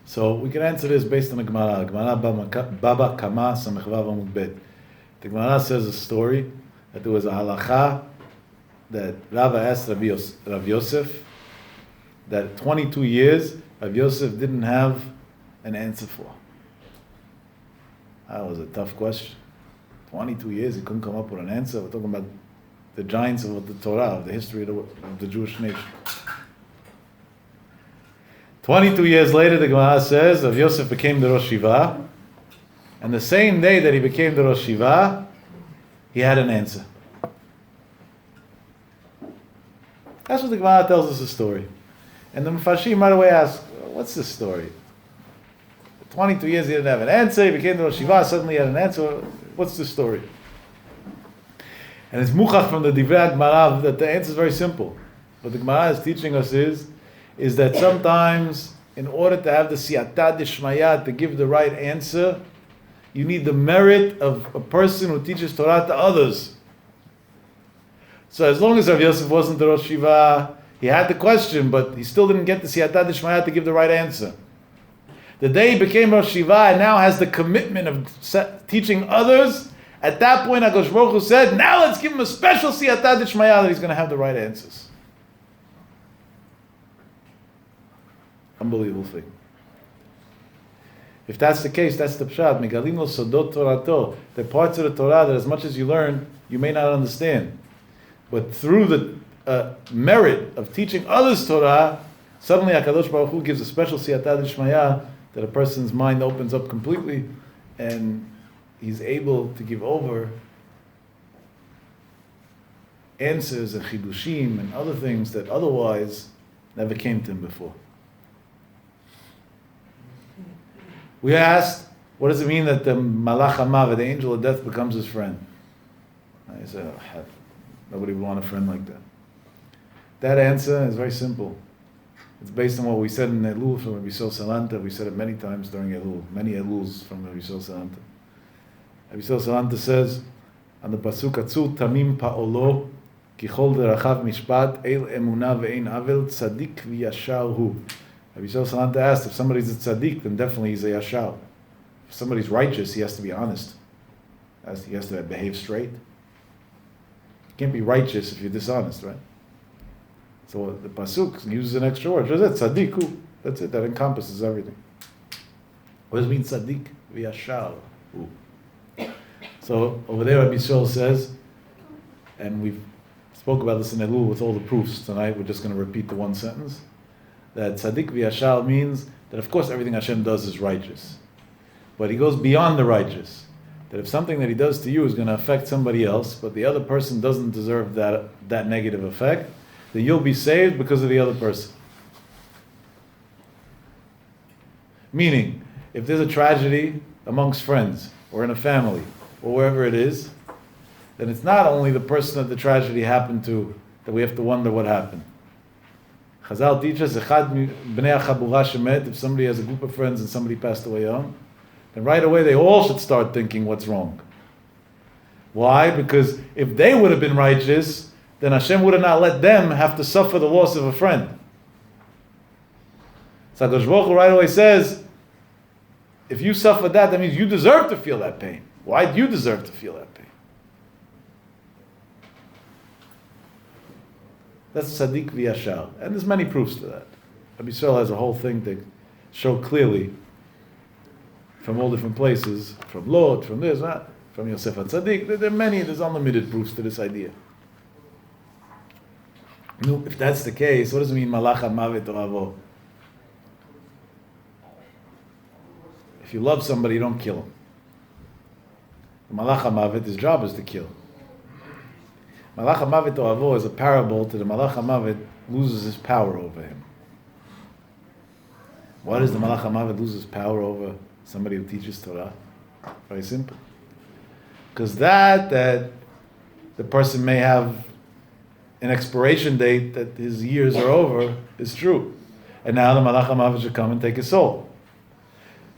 So we can answer this based on the Gemara. Gemara Baba Kama Samech Vav Amud Bet. The Gemara says a story that there was a halacha that Rava asked Rav Yosef that 22 years Rav Yosef didn't have an answer for. That was a tough question. 22 years, he couldn't come up with an answer. We're talking about the giants of the Torah, of the history of the Jewish nation. 22 years later, the Gemara says, Rav Yosef became the Rosh Yeshiva, and the same day that he became the Rosh Yeshiva, he had an answer. That's what the Gemara tells us the story. And the Mefashim right away ask, what's the story? 22 years he didn't have an answer, he became the Rosh Yeshiva, suddenly he had an answer. What's the story? And it's muchach from the Divrei Gemara that the answer is very simple. What the Gemara is teaching us is that sometimes, in order to have the siyata d'shmaya, to give the right answer, you need the merit of a person who teaches Torah to others. So as long as Rav Yosef wasn't the Rosh Yeshiva, he had the question, but he still didn't get the siyata d'shmaya to give the right answer. The day he became Rosh Yeshiva and now has the commitment of teaching others, at that point HaKadosh Baruch Hu said, now let's give him a special siyata d'shmaya that he's going to have the right answers. Unbelievable thing. If that's the case, that's the pshat. Megalim lo sodot Torato. There are parts of the Torah that as much as you learn, you may not understand. But through the merit of teaching others Torah, suddenly HaKadosh Baruch Hu gives a special siyata d'shmaya that a person's mind opens up completely and he's able to give over answers and chidushim and other things that otherwise never came to him before. We asked, what does it mean that the Malach HaMavet, the angel of death, becomes his friend? I said, nobody would want a friend like that. That answer is very simple. It's based on what we said in Elul from Rabbi Yisrael Salanta. We said it many times during Elul, many Eluls from Rabbi Yisrael Salanta. Rabbi Yisrael Salanta says, on the Pasuk Atzur Tamim Pa'olo, Kichol Derachav Mishpat, El Emunah Ve'ein Avel, Tzadik V'yashar Hu. Rabbi Yisrael Salanta asked, if somebody's a tzaddik, then definitely he's a yashar. If somebody's righteous, he has to be honest. He has to behave straight. You can't be righteous if you're dishonest, right? So the pasuk uses an extra word. That's it, tzaddiku. That's it. That encompasses everything. What does it mean, tzaddik? V'yashar. So over there, Rabbi Yisrael says, and we've spoke about this in Elul with all the proofs tonight. We're just going to repeat the one sentence. That tzaddik v'yashar means that of course everything Hashem does is righteous, but He goes beyond the righteous. That if something that He does to you is going to affect somebody else, but the other person doesn't deserve that negative effect, then you'll be saved because of the other person. Meaning, if there's a tragedy amongst friends, or in a family, or wherever it is, then it's not only the person that the tragedy happened to that we have to wonder what happened. Chazal teach us, if somebody has a group of friends and somebody passed away young, then right away they all should start thinking what's wrong. Why? Because if they would have been righteous, then Hashem would have not let them have to suffer the loss of a friend. So HaKadosh Baruch Hu right away says, if you suffer that means you deserve to feel that pain. Why do you deserve to feel that pain? That's tzaddik v'yashar. And there's many proofs to that. Rabbi Yisrael has a whole thing to show clearly from all different places, from Lot, from this, from Yosef HaTzadik. There are many, there's unlimited proofs to this idea. If that's the case, what does it mean, malach ha'mavet o'avo? If you love somebody, you don't kill him. The malach ha'mavet, his job is to kill. Malach ha'mavet o'avo is a parable to the malach ha'mavet loses his power over him. Why does the malach ha'mavet lose his power over somebody who teaches Torah? Very simple. Because that the person may have an expiration date that his years are over is true. And now the malach ha'mavet should come and take his soul.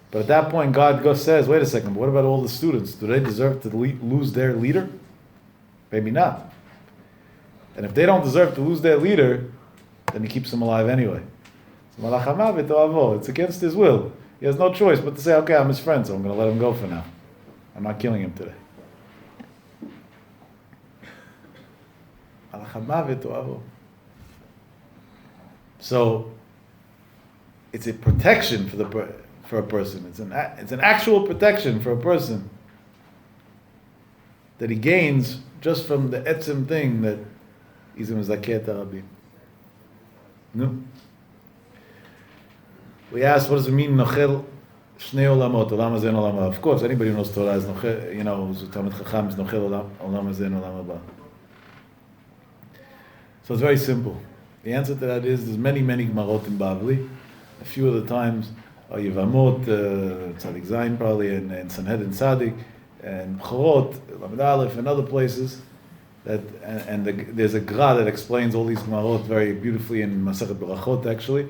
But at that point, God says, wait a second, but what about all the students? Do they deserve to lose their leader? Maybe not. And if they don't deserve to lose their leader, then He keeps them alive anyway. So malach ha'mavet o'avo, it's against his will. He has no choice but to say, okay, I'm his friend, so I'm going to let him go for now. I'm not killing him today. Malach ha'mavet o'avo. So, it's a protection for a person. It's an actual protection for a person that he gains just from the etzem thing that he's a mezakeh tarabim. No? We asked, what does it mean, nochel shnei olamot, olam hazeh and olam haba? Of course, anybody who knows Torah is nochel, who's a Talmid Chacham is nochel olam hazeh and olam haba. So it's very simple. The answer to that is, there's many, many Gemarot in Bavli. A few of the times, Yevamot, Tzadik Zayin probably, and Sanhedrin Tzadik, and Bchorot, Lamed Aleph, and other places. There's a Gra that explains all these Gemarot very beautifully in Masechet Berachot, actually.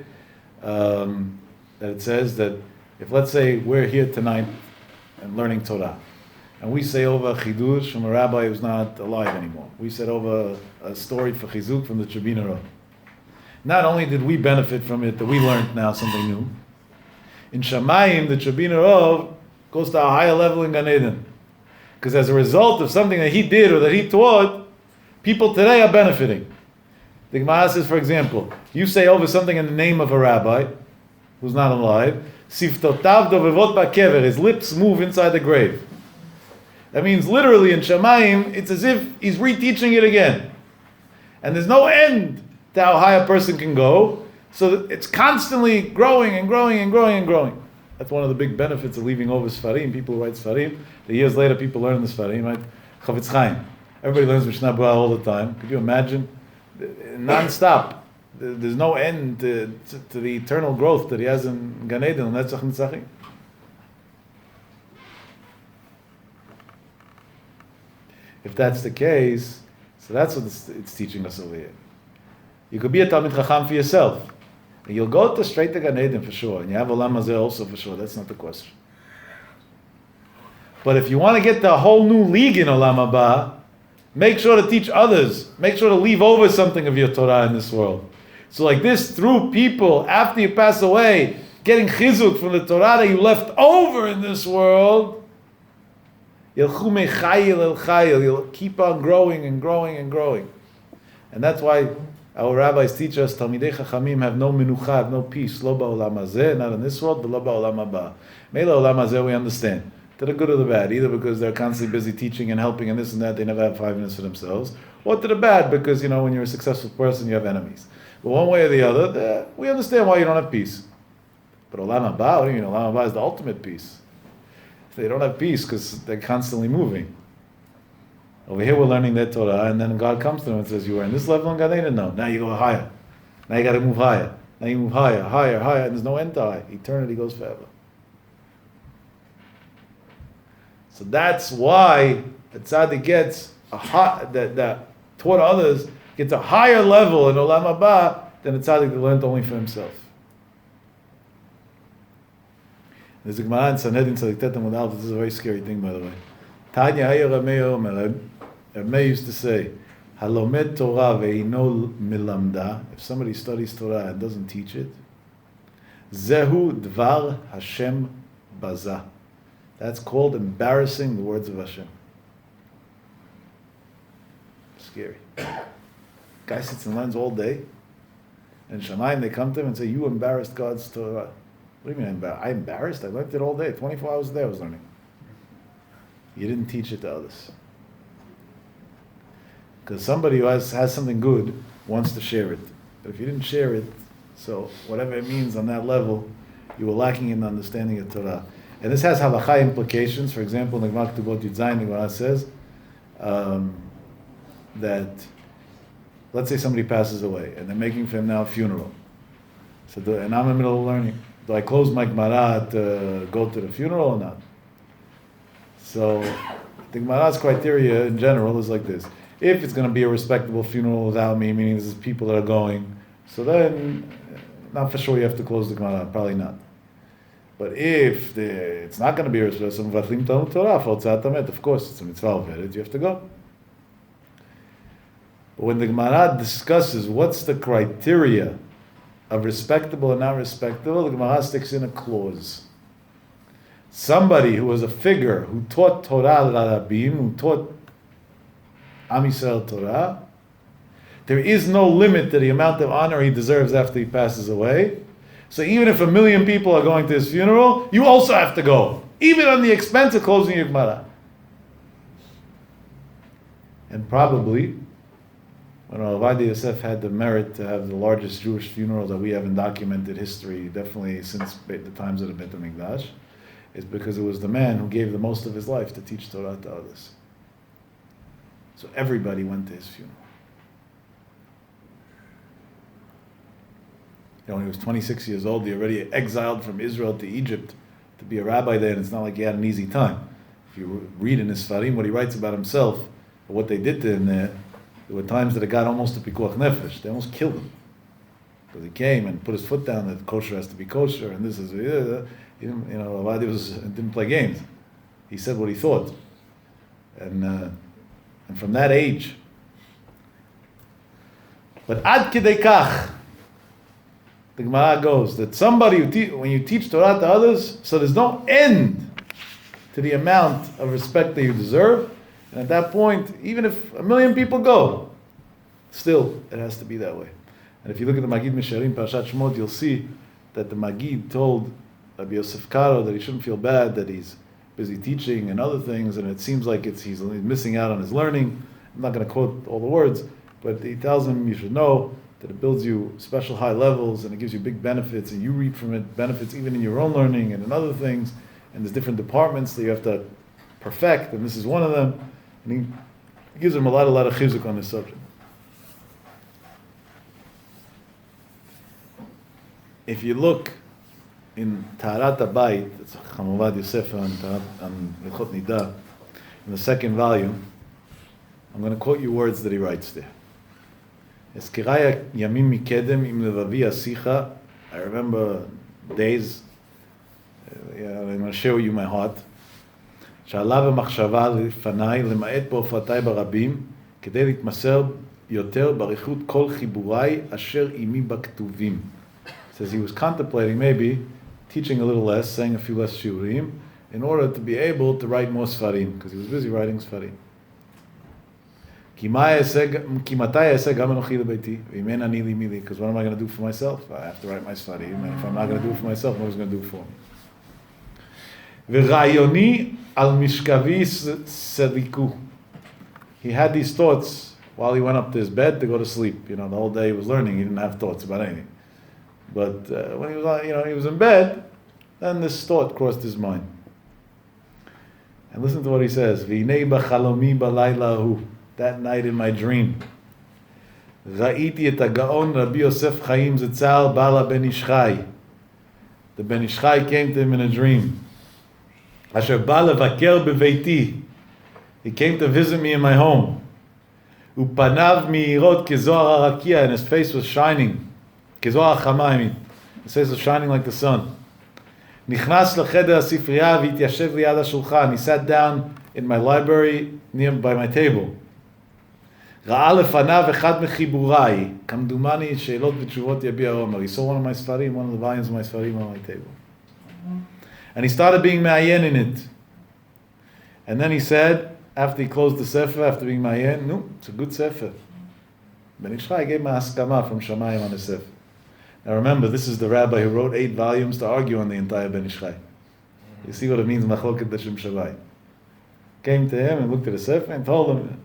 That it says that if, let's say, we're here tonight and learning Torah, and we say over a chidush from a rabbi who's not alive anymore, we said over a story for chizuk from the Cheshvan Rav. Not only did we benefit from it, that we learned now something new. In Shamayim, the Cheshvan Rav goes to a higher level in Gan Eden, because as a result of something that he did or that he taught, people today are benefiting. The Gemara says, for example, you say over something in the name of a rabbi who's not alive, Siftotav dovevot ba'kever, his lips move inside the grave. That means literally in Shamayim, it's as if he's reteaching it again. And there's no end to how high a person can go, so it's constantly growing and growing and growing and growing. That's one of the big benefits of leaving over Sfarim. People who write Sfarim, the years later people learn the Sfarim, right? Chavetz Chaim. Everybody learns Mishnah Berurah all the time. Could you imagine? Non-stop. There's no end to the eternal growth that he has in Gan Eden, Netzach Nitzachim. If that's the case, so that's what it's teaching us over here. You could be a Talmid Chacham for yourself. And you'll go straight to Gan Eden for sure. And you have Olam Hazeh also for sure. That's not the question. But if you want to get the whole new league in Olam Haba, make sure to teach others. Make sure to leave over something of your Torah in this world. So like this, through people, after you pass away, getting chizuk from the Torah that you left over in this world, you'll keep on growing and growing and growing. And that's why Our rabbis teach us, Talmidei Chachamim have no minucha, have no peace, lo ba'olam hazeh, not in this world, but lo ba'olam haba. Mela olam hazeh we understand, to the good or the bad, either because they're constantly busy teaching and helping and this and that, they never have 5 minutes for themselves, or to the bad, because, when you're a successful person, you have enemies. But one way or the other, we understand why you don't have peace. But olam haba, what do you mean? Olam haba is the ultimate peace. They don't have peace because they're constantly moving. Over here we're learning their Torah, and then God comes to them and says, you were in this level in Gan Eden? No. Now you go higher. Now you got to move higher. Now you move higher, higher, higher, and there's no end to high. Eternity goes forever. So that's why the tzaddik gets that taught others, gets a higher level in Olam Haba than the tzaddik that learned only for himself. There's a Gemara in Sanhedrin Tzadik Tet Amud Aleph. This is a very scary thing, by the way. Tanya Hayya Rav Meir Omer. Rav Meir used to say, Halomed Torah ve'ino milamda. If somebody studies Torah and doesn't teach it, Zehu Dvar Hashem Baza. That's called embarrassing the words of Hashem. Scary. Guy sits and learns all day, and Shamayim, they come to him and say, you embarrassed God's Torah. What do you mean I embarrassed? I learned it all day. 24 hours a day I was learning. You didn't teach it to others. Because somebody who has something good wants to share it. But if you didn't share it, so whatever it means on that level, you were lacking in the understanding of Torah. And this has halakha implications. For example, in the Gemara Ketubot Yud Zayin, the Gemara says that, let's say somebody passes away, and they're making for him now a funeral. So, and I'm in the middle of learning. Do I close my Gemara to go to the funeral or not? So, the Gemara's criteria in general is like this. If it's going to be a respectable funeral without me, meaning there's people that are going, so then, not for sure you have to close the Gemara, probably not. But if it's not going to be a respectable, of course, it's a mitzvah of it, you have to go. But when the Gemara discusses what's the criteria of respectable and not respectable, the Gemara sticks in a clause. Somebody who was a figure who taught Torah l'Arabim, who taught Am Yisrael Torah, there is no limit to the amount of honor he deserves after he passes away. So even if 1 million people are going to his funeral, you also have to go, even on the expense of closing your Gemara. And probably, when Rav Yosef had the merit to have the largest Jewish funeral that we have in documented history, definitely since the times of the Beit HaMikdash, is because it was the man who gave the most of his life to teach Torah to others. So everybody went to his funeral. When he was 26 years old, he already exiled from Israel to Egypt to be a rabbi there, and it's not like he had an easy time. If you read in his Sfarim what he writes about himself, or what they did to him there were times that it got almost to pikuach nefesh. They almost killed him. Because he came and put his foot down that kosher has to be kosher, and this is, Avadi didn't play games. He said what he thought. And from that age, but ad kidei kach, the Gemara goes, that somebody, when you teach Torah to others, so there's no end to the amount of respect that you deserve. And at that point, even if 1 million people go, still, it has to be that way. And if you look at the Magid Misharim, Parashat Shemot, you'll see that the Magid told Rabbi Yosef Karo that he shouldn't feel bad, that he's busy teaching and other things, and it seems like he's missing out on his learning. I'm not going to quote all the words, but he tells him, you should know that it builds you special high levels, and it gives you big benefits, and you reap from it benefits even in your own learning and in other things, and there's different departments that you have to perfect, and this is one of them. And he gives him a lot of chizuk on this subject. If you look in Taharat HaBayit, it's Chacham Yosef on Lechot Nida, in the second volume, I'm going to quote you words that he writes there. Eskiraya yamim mikedem im levavi asicha. I remember days, I'm going to share with you my heart. שעלה במחשבה לפניי למעט בהופעתיי ברבים כדי להתמסר יותר בריחות כל חיבוריי אשר עימי בכתובים. Says he was contemplating maybe teaching a little less, saying a few less shiurim, in order to be able to write more sfarim, because he was busy writing sfarim. Because what am I going to do for myself? I have to write my Sfarim, and if I'm not going to do it for myself, nobody's going to do it for me. He had these thoughts while he went up to his bed to go to sleep. The whole day he was learning, he didn't have thoughts about anything. But when he was, he was in bed, then this thought crossed his mind. And listen to what he says. That night in my dream, ראיתי את הגאון רבי יוסף חיים זצ"ל בעל הבן איש חי. The Ben Ish Chai came to him in a dream. אשר בא לבקר בביתי. He came to visit me in my home. ופניו מאירות כזוהר הרקיע, and his face was shining. כזוהר החמה, I mean. His face was shining like the sun. נכנס לחדר הספרייה והתיישב ליד השולחן. He sat down in my library near by my table. ראה לפניו אחד מחיבוריי, כמדומני שאלות ותשובות יביע עומר. He saw one of my ספרים, one of the volumes of my ספרים on my table. And he started being ma'ayen in it. And then he said, after he closed the sefer, after being ma'ayen, no, it's a good sefer. Ben Ish Chai gave him a haskama from Shamayim on the sefer. Now remember, this is the rabbi who wrote 8 volumes to argue on the entire Ben Ish Chai. You see what it means, machloket b'shem Shamayim. Came to him and looked at the sefer and told him.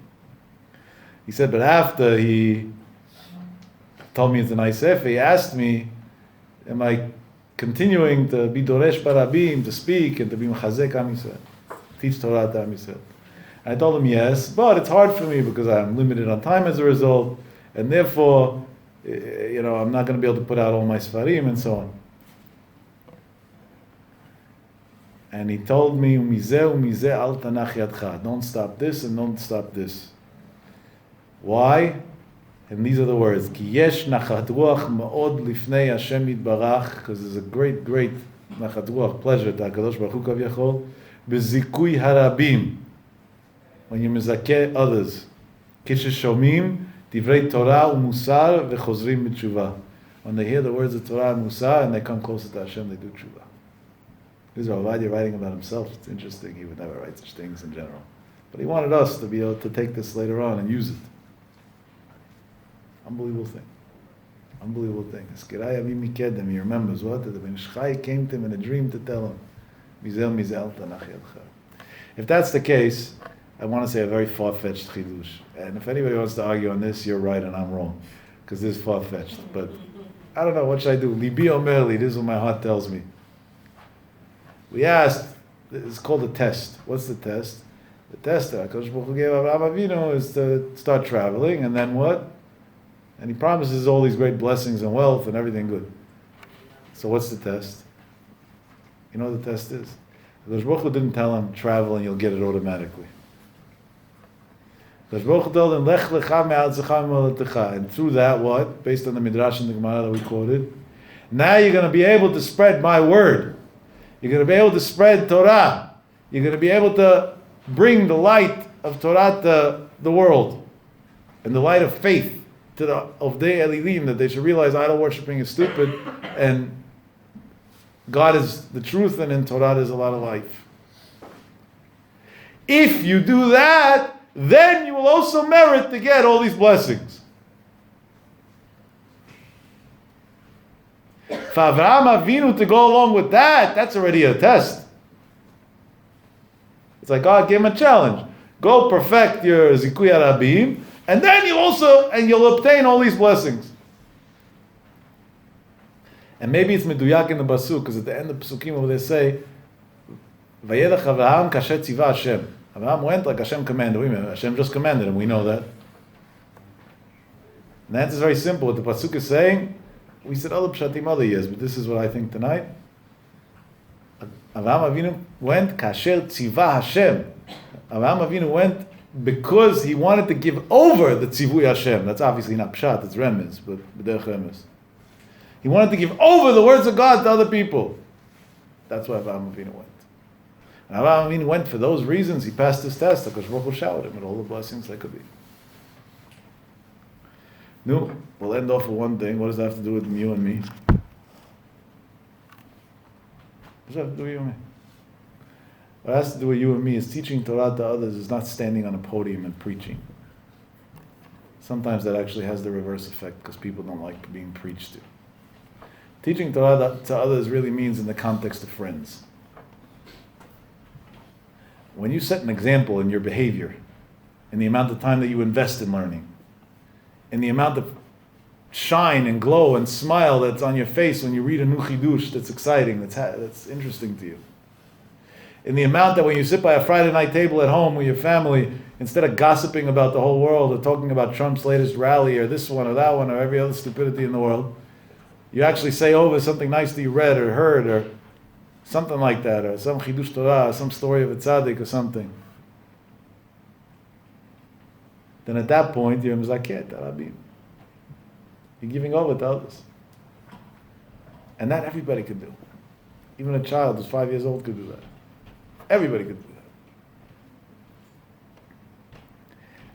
He said, but after he told me it's a nice sefer, he asked me, am I continuing to be doresh barabim, to speak and to be mechazek Am Yisrael, teach Torah to Am Yisrael? I told him yes, but it's hard for me because I'm limited on time as a result, and therefore, I'm not going to be able to put out all my sfarim and so on. And he told me, umizeh al tanach yadcha, don't stop this and don't stop this. Why? And these are the words. Ki yesh nachat ruach ma'od lifnei Hashem yitbarach, because there's a great, great nachat ruach, pleasure to HaKadosh Baruch Hu Kavyachol, bezikui harabim, when you mizakeh others. Kisheshomim divrei Torah u'musar v'chozrim b'tshuva. When they hear the words of Torah and Musar and they come closer to Hashem, they do tshuva. This is Rav Yaakov writing about himself. It's interesting. He would never write such things in general. But he wanted us to be able to take this later on and use it. Unbelievable thing. Unbelievable thing. He remembers what? That the Ben Ish Chai came to him in a dream to tell him, if that's the case, I want to say a very far-fetched chidush. And if anybody wants to argue on this, you're right and I'm wrong. Because this is far-fetched. But I don't know, what should I do? Libi omerli, this is what my heart tells me. We asked, it's called a test. What's the test? The test that HaKadosh Baruch Hu gave Avraham Avinu is to start traveling, and then what? And he promises all these great blessings and wealth and everything good. So what's the test? You know what the test is? HaKadosh Baruch Hu didn't tell him, travel and you'll get it automatically. HaKadosh Baruch Hu told him, Lech Lecha me'adzecha me'moletecha. And through that, what? Based on the Midrash and the Gemara that we quoted, now you're going to be able to spread my word. You're going to be able to spread Torah. You're going to be able to bring the light of Torah to the world. And the light of faith to the Ovdei Elilim, that they should realize idol worshipping is stupid and God is the truth, and in Torah there's a lot of life. If you do that, then you will also merit to get all these blessings. For Avraham Avinu to go along with that, that's already a test. It's like God gave him a challenge. Go perfect your Zikui Arabim, and then you'll obtain all these blessings. And maybe it's meduyak in the Pasuk, because at the end of the Pasukim over they say, Vayelech Avraham kasher tziva Hashem. Avraham went like Hashem commanded. Hashem just commanded him, we know that. And the answer is very simple. What the Pasuk is saying, we said other pshatim other years, but this is what I think tonight. Avraham Avinu went kasher tziva Hashem. Avraham Avinu went because he wanted to give over the tzivui Hashem. That's obviously not pshat, it's remez, but b'derech remez. He wanted to give over the words of God to other people. That's why Avraham Avinu went. And Avraham Avinu went for those reasons. He passed his test because Baruch Hu showered him with all the blessings that could be. No, we'll end off with one thing. What does that have to do with you and me? What does that have to do with you and me? What has to do with you and me is teaching Torah to others is not standing on a podium and preaching. sometimes that actually has the reverse effect because people don't like being preached to. Teaching Torah to others really means in the context of friends. When you set an example in your behavior, in the amount of time that you invest in learning, in the amount of shine and glow and smile that's on your face when you read a new chidush that's exciting, that's interesting to you, in the amount that when you sit by a Friday night table at home with your family, instead of gossiping about the whole world or talking about Trump's latest rally or this one or that one or every other stupidity in the world, you actually say over something nice that you read or heard or something like that, or some chidush Torah, or some story of a tzaddik or something. Then at that point, you're mizakeh tarabim. You're giving over to others. And that everybody could do. Even a child who's 5 years old could do that. Everybody could do that.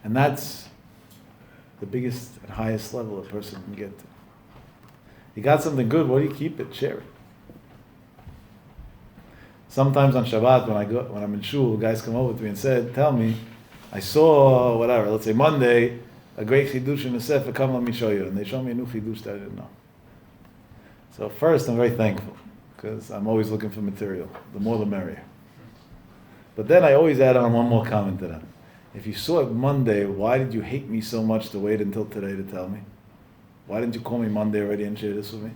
And that's the biggest and highest level a person can get to. You got something good, why do you keep it? Share it. Sometimes on Shabbat, when I'm in shul, guys come over to me and said, tell me, I saw, whatever, let's say Monday, a great chidush in the Sefer, come let me show you. And they show me a new chidush that I didn't know. So first, I'm very thankful, because I'm always looking for material. The more the merrier. But then I always add on one more comment to that. If you saw it Monday, why did you hate me so much to wait until today to tell me? Why didn't you call me Monday already and share this with me?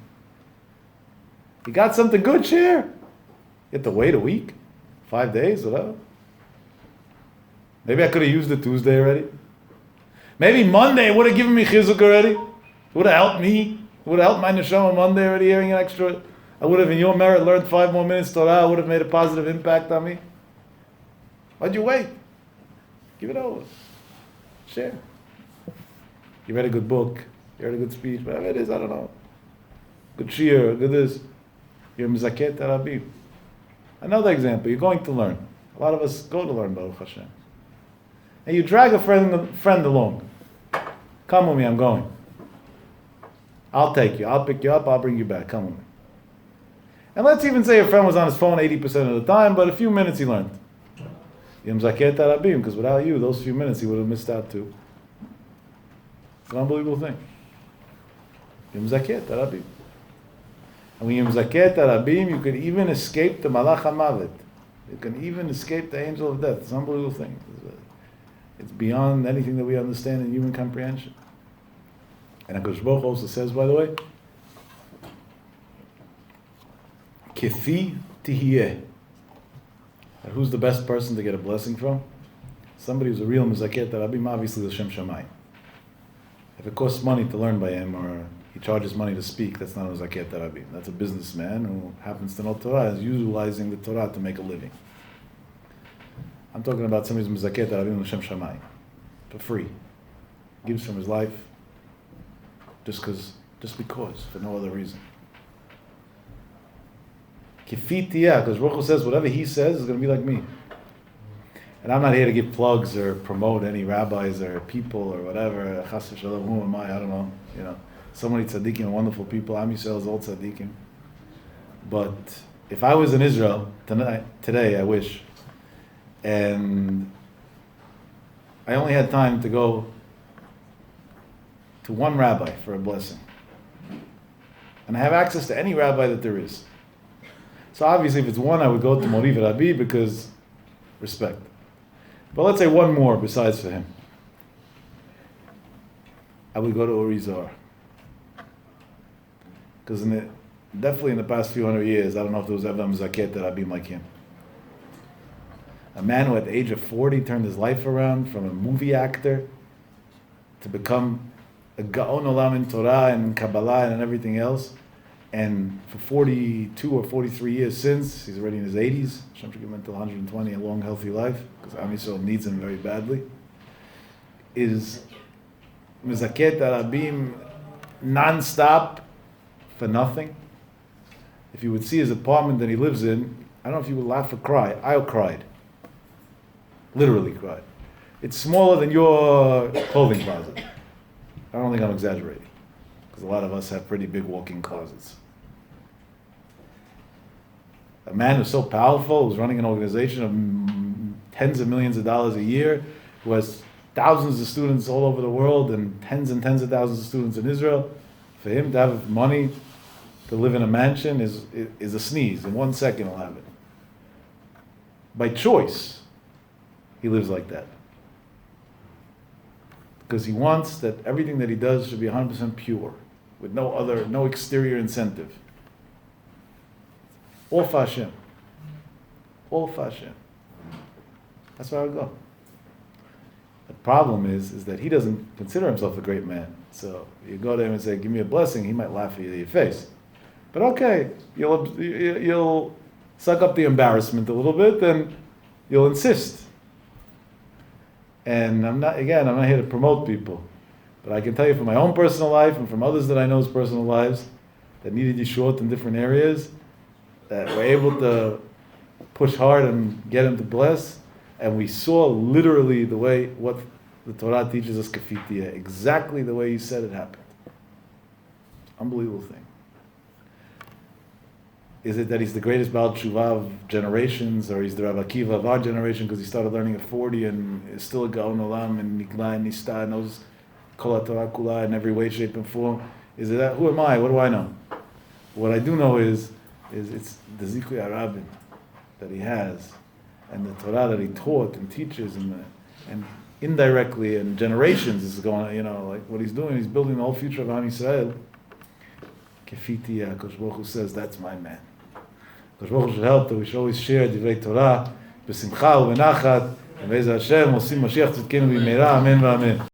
You got something good, share. You have to wait a week, 5 days, whatever. Maybe I could have used it Tuesday already. Maybe Monday would have given me chizuk already. It would have helped me. It would have helped my neshama Monday already hearing an extra. I would have, in your merit, learned 5 more minutes Torah. I would have made a positive impact on me. Why'd you wait? Give it over. Share. You read a good book. You heard a good speech. Whatever it is, I don't know. Good shir, good this. You're mizakeh tarabim. Another example. You're going to learn. A lot of us go to learn, Baruch Hashem. And you drag a friend along. Come with me, I'm going. I'll take you. I'll pick you up. I'll bring you back. Come with me. And let's even say your friend was on his phone 80% of the time, but a few minutes he learned. You're mizakeh tarabim, because without you, those few minutes he would have missed out too. It's an unbelievable thing. You're mizakeh tarabim. And when you're mizakeh tarabim, you can even escape the malach hamavet. You can even escape the angel of death. It's an unbelievable thing. It's beyond anything that we understand in human comprehension. And HaKadosh Baruch Hu also says, by the way, Kifi tihiyeh. Who's the best person to get a blessing from? Somebody who's a real mizakeh tarabim, obviously the Shem Shamayim. If it costs money to learn by him, or he charges money to speak, that's not a mizakeh tarabim. That's a businessman who happens to know Torah, is utilizing the Torah to make a living. I'm talking about somebody who's mizakeh tarabim l'shem shamayim, for free. Gives from his life, just because, for no other reason. Kifitiyah, because Baruch Hu says whatever he says is going to be like me. And I'm not here to give plugs or promote any rabbis or people or whatever. Chas v'shalom, who am I? I don't know. You know, so many tzaddikim, wonderful people. Am Yisrael is all tzaddikim. But if I was in Israel today, I wish, and I only had time to go to one rabbi for a blessing, and I have access to any rabbi that there is. So obviously, if it's one, I would go to Mori Rabbi because respect. But let's say one more besides for him. I would go to Uri Zohar. Because definitely in the past few hundred years, I don't know if there was ever a mizakeh tarabim like him. A man who at the age of 40 turned his life around from a movie actor to become a Gaon Olam in Torah and Kabbalah and everything else. And for 42 or 43 years since, he's already in his 80s. Hashem should give him until 120, a long, healthy life, because Am Yisrael needs him very badly. Is mizakeh tarabim non-stop for nothing. If you would see his apartment that he lives in, I don't know if you would laugh or cry. I cried. Literally cried. It's smaller than your clothing closet. I don't think I'm exaggerating, because a lot of us have pretty big walk-in closets. A man who's so powerful, who's running an organization of tens of millions of dollars a year, who has thousands of students all over the world and tens of thousands of students in Israel. For him to have money to live in a mansion is a sneeze. In 1 second he'll have it. By choice, he lives like that. Because he wants that everything that he does should be 100% pure, with no exterior incentive. All for Hashem. All for Hashem. That's where I go. The problem is that he doesn't consider himself a great man. So you go to him and say, give me a blessing, he might laugh at you in your face. But okay, you'll suck up the embarrassment a little bit, and you'll insist. And I'm not here to promote people, but I can tell you from my own personal life and from others that I know's personal lives that needed Yeshua in different areas, that were able to push hard and get him to bless, and we saw literally what the Torah teaches us, kafitiya, exactly the way you said it happened. Unbelievable thing. Is it that he's the greatest Baal Tshuva of generations, or he's the Rav Akiva of our generation because he started learning at 40 and is still a Gaon Olam and Nigla and Nista, knows Kol HaTorah Kula in every way, shape, and form? Is it that? Who am I? What do I know? What I do know is it's the Zikui Arabim that he has, and the Torah that he taught and teaches, and indirectly and generations is going, like what he's doing, he's building the whole future of Am Yisrael. Kefiti, Kosh Baruch Hu says, that's my man. Kosh Baruch Hu should help that we should always share Divrei Torah, b'simcha u'benachat, and Be'ez Hashem, we'll see Mashiach Tzidkenu b'meira, amen v'amen.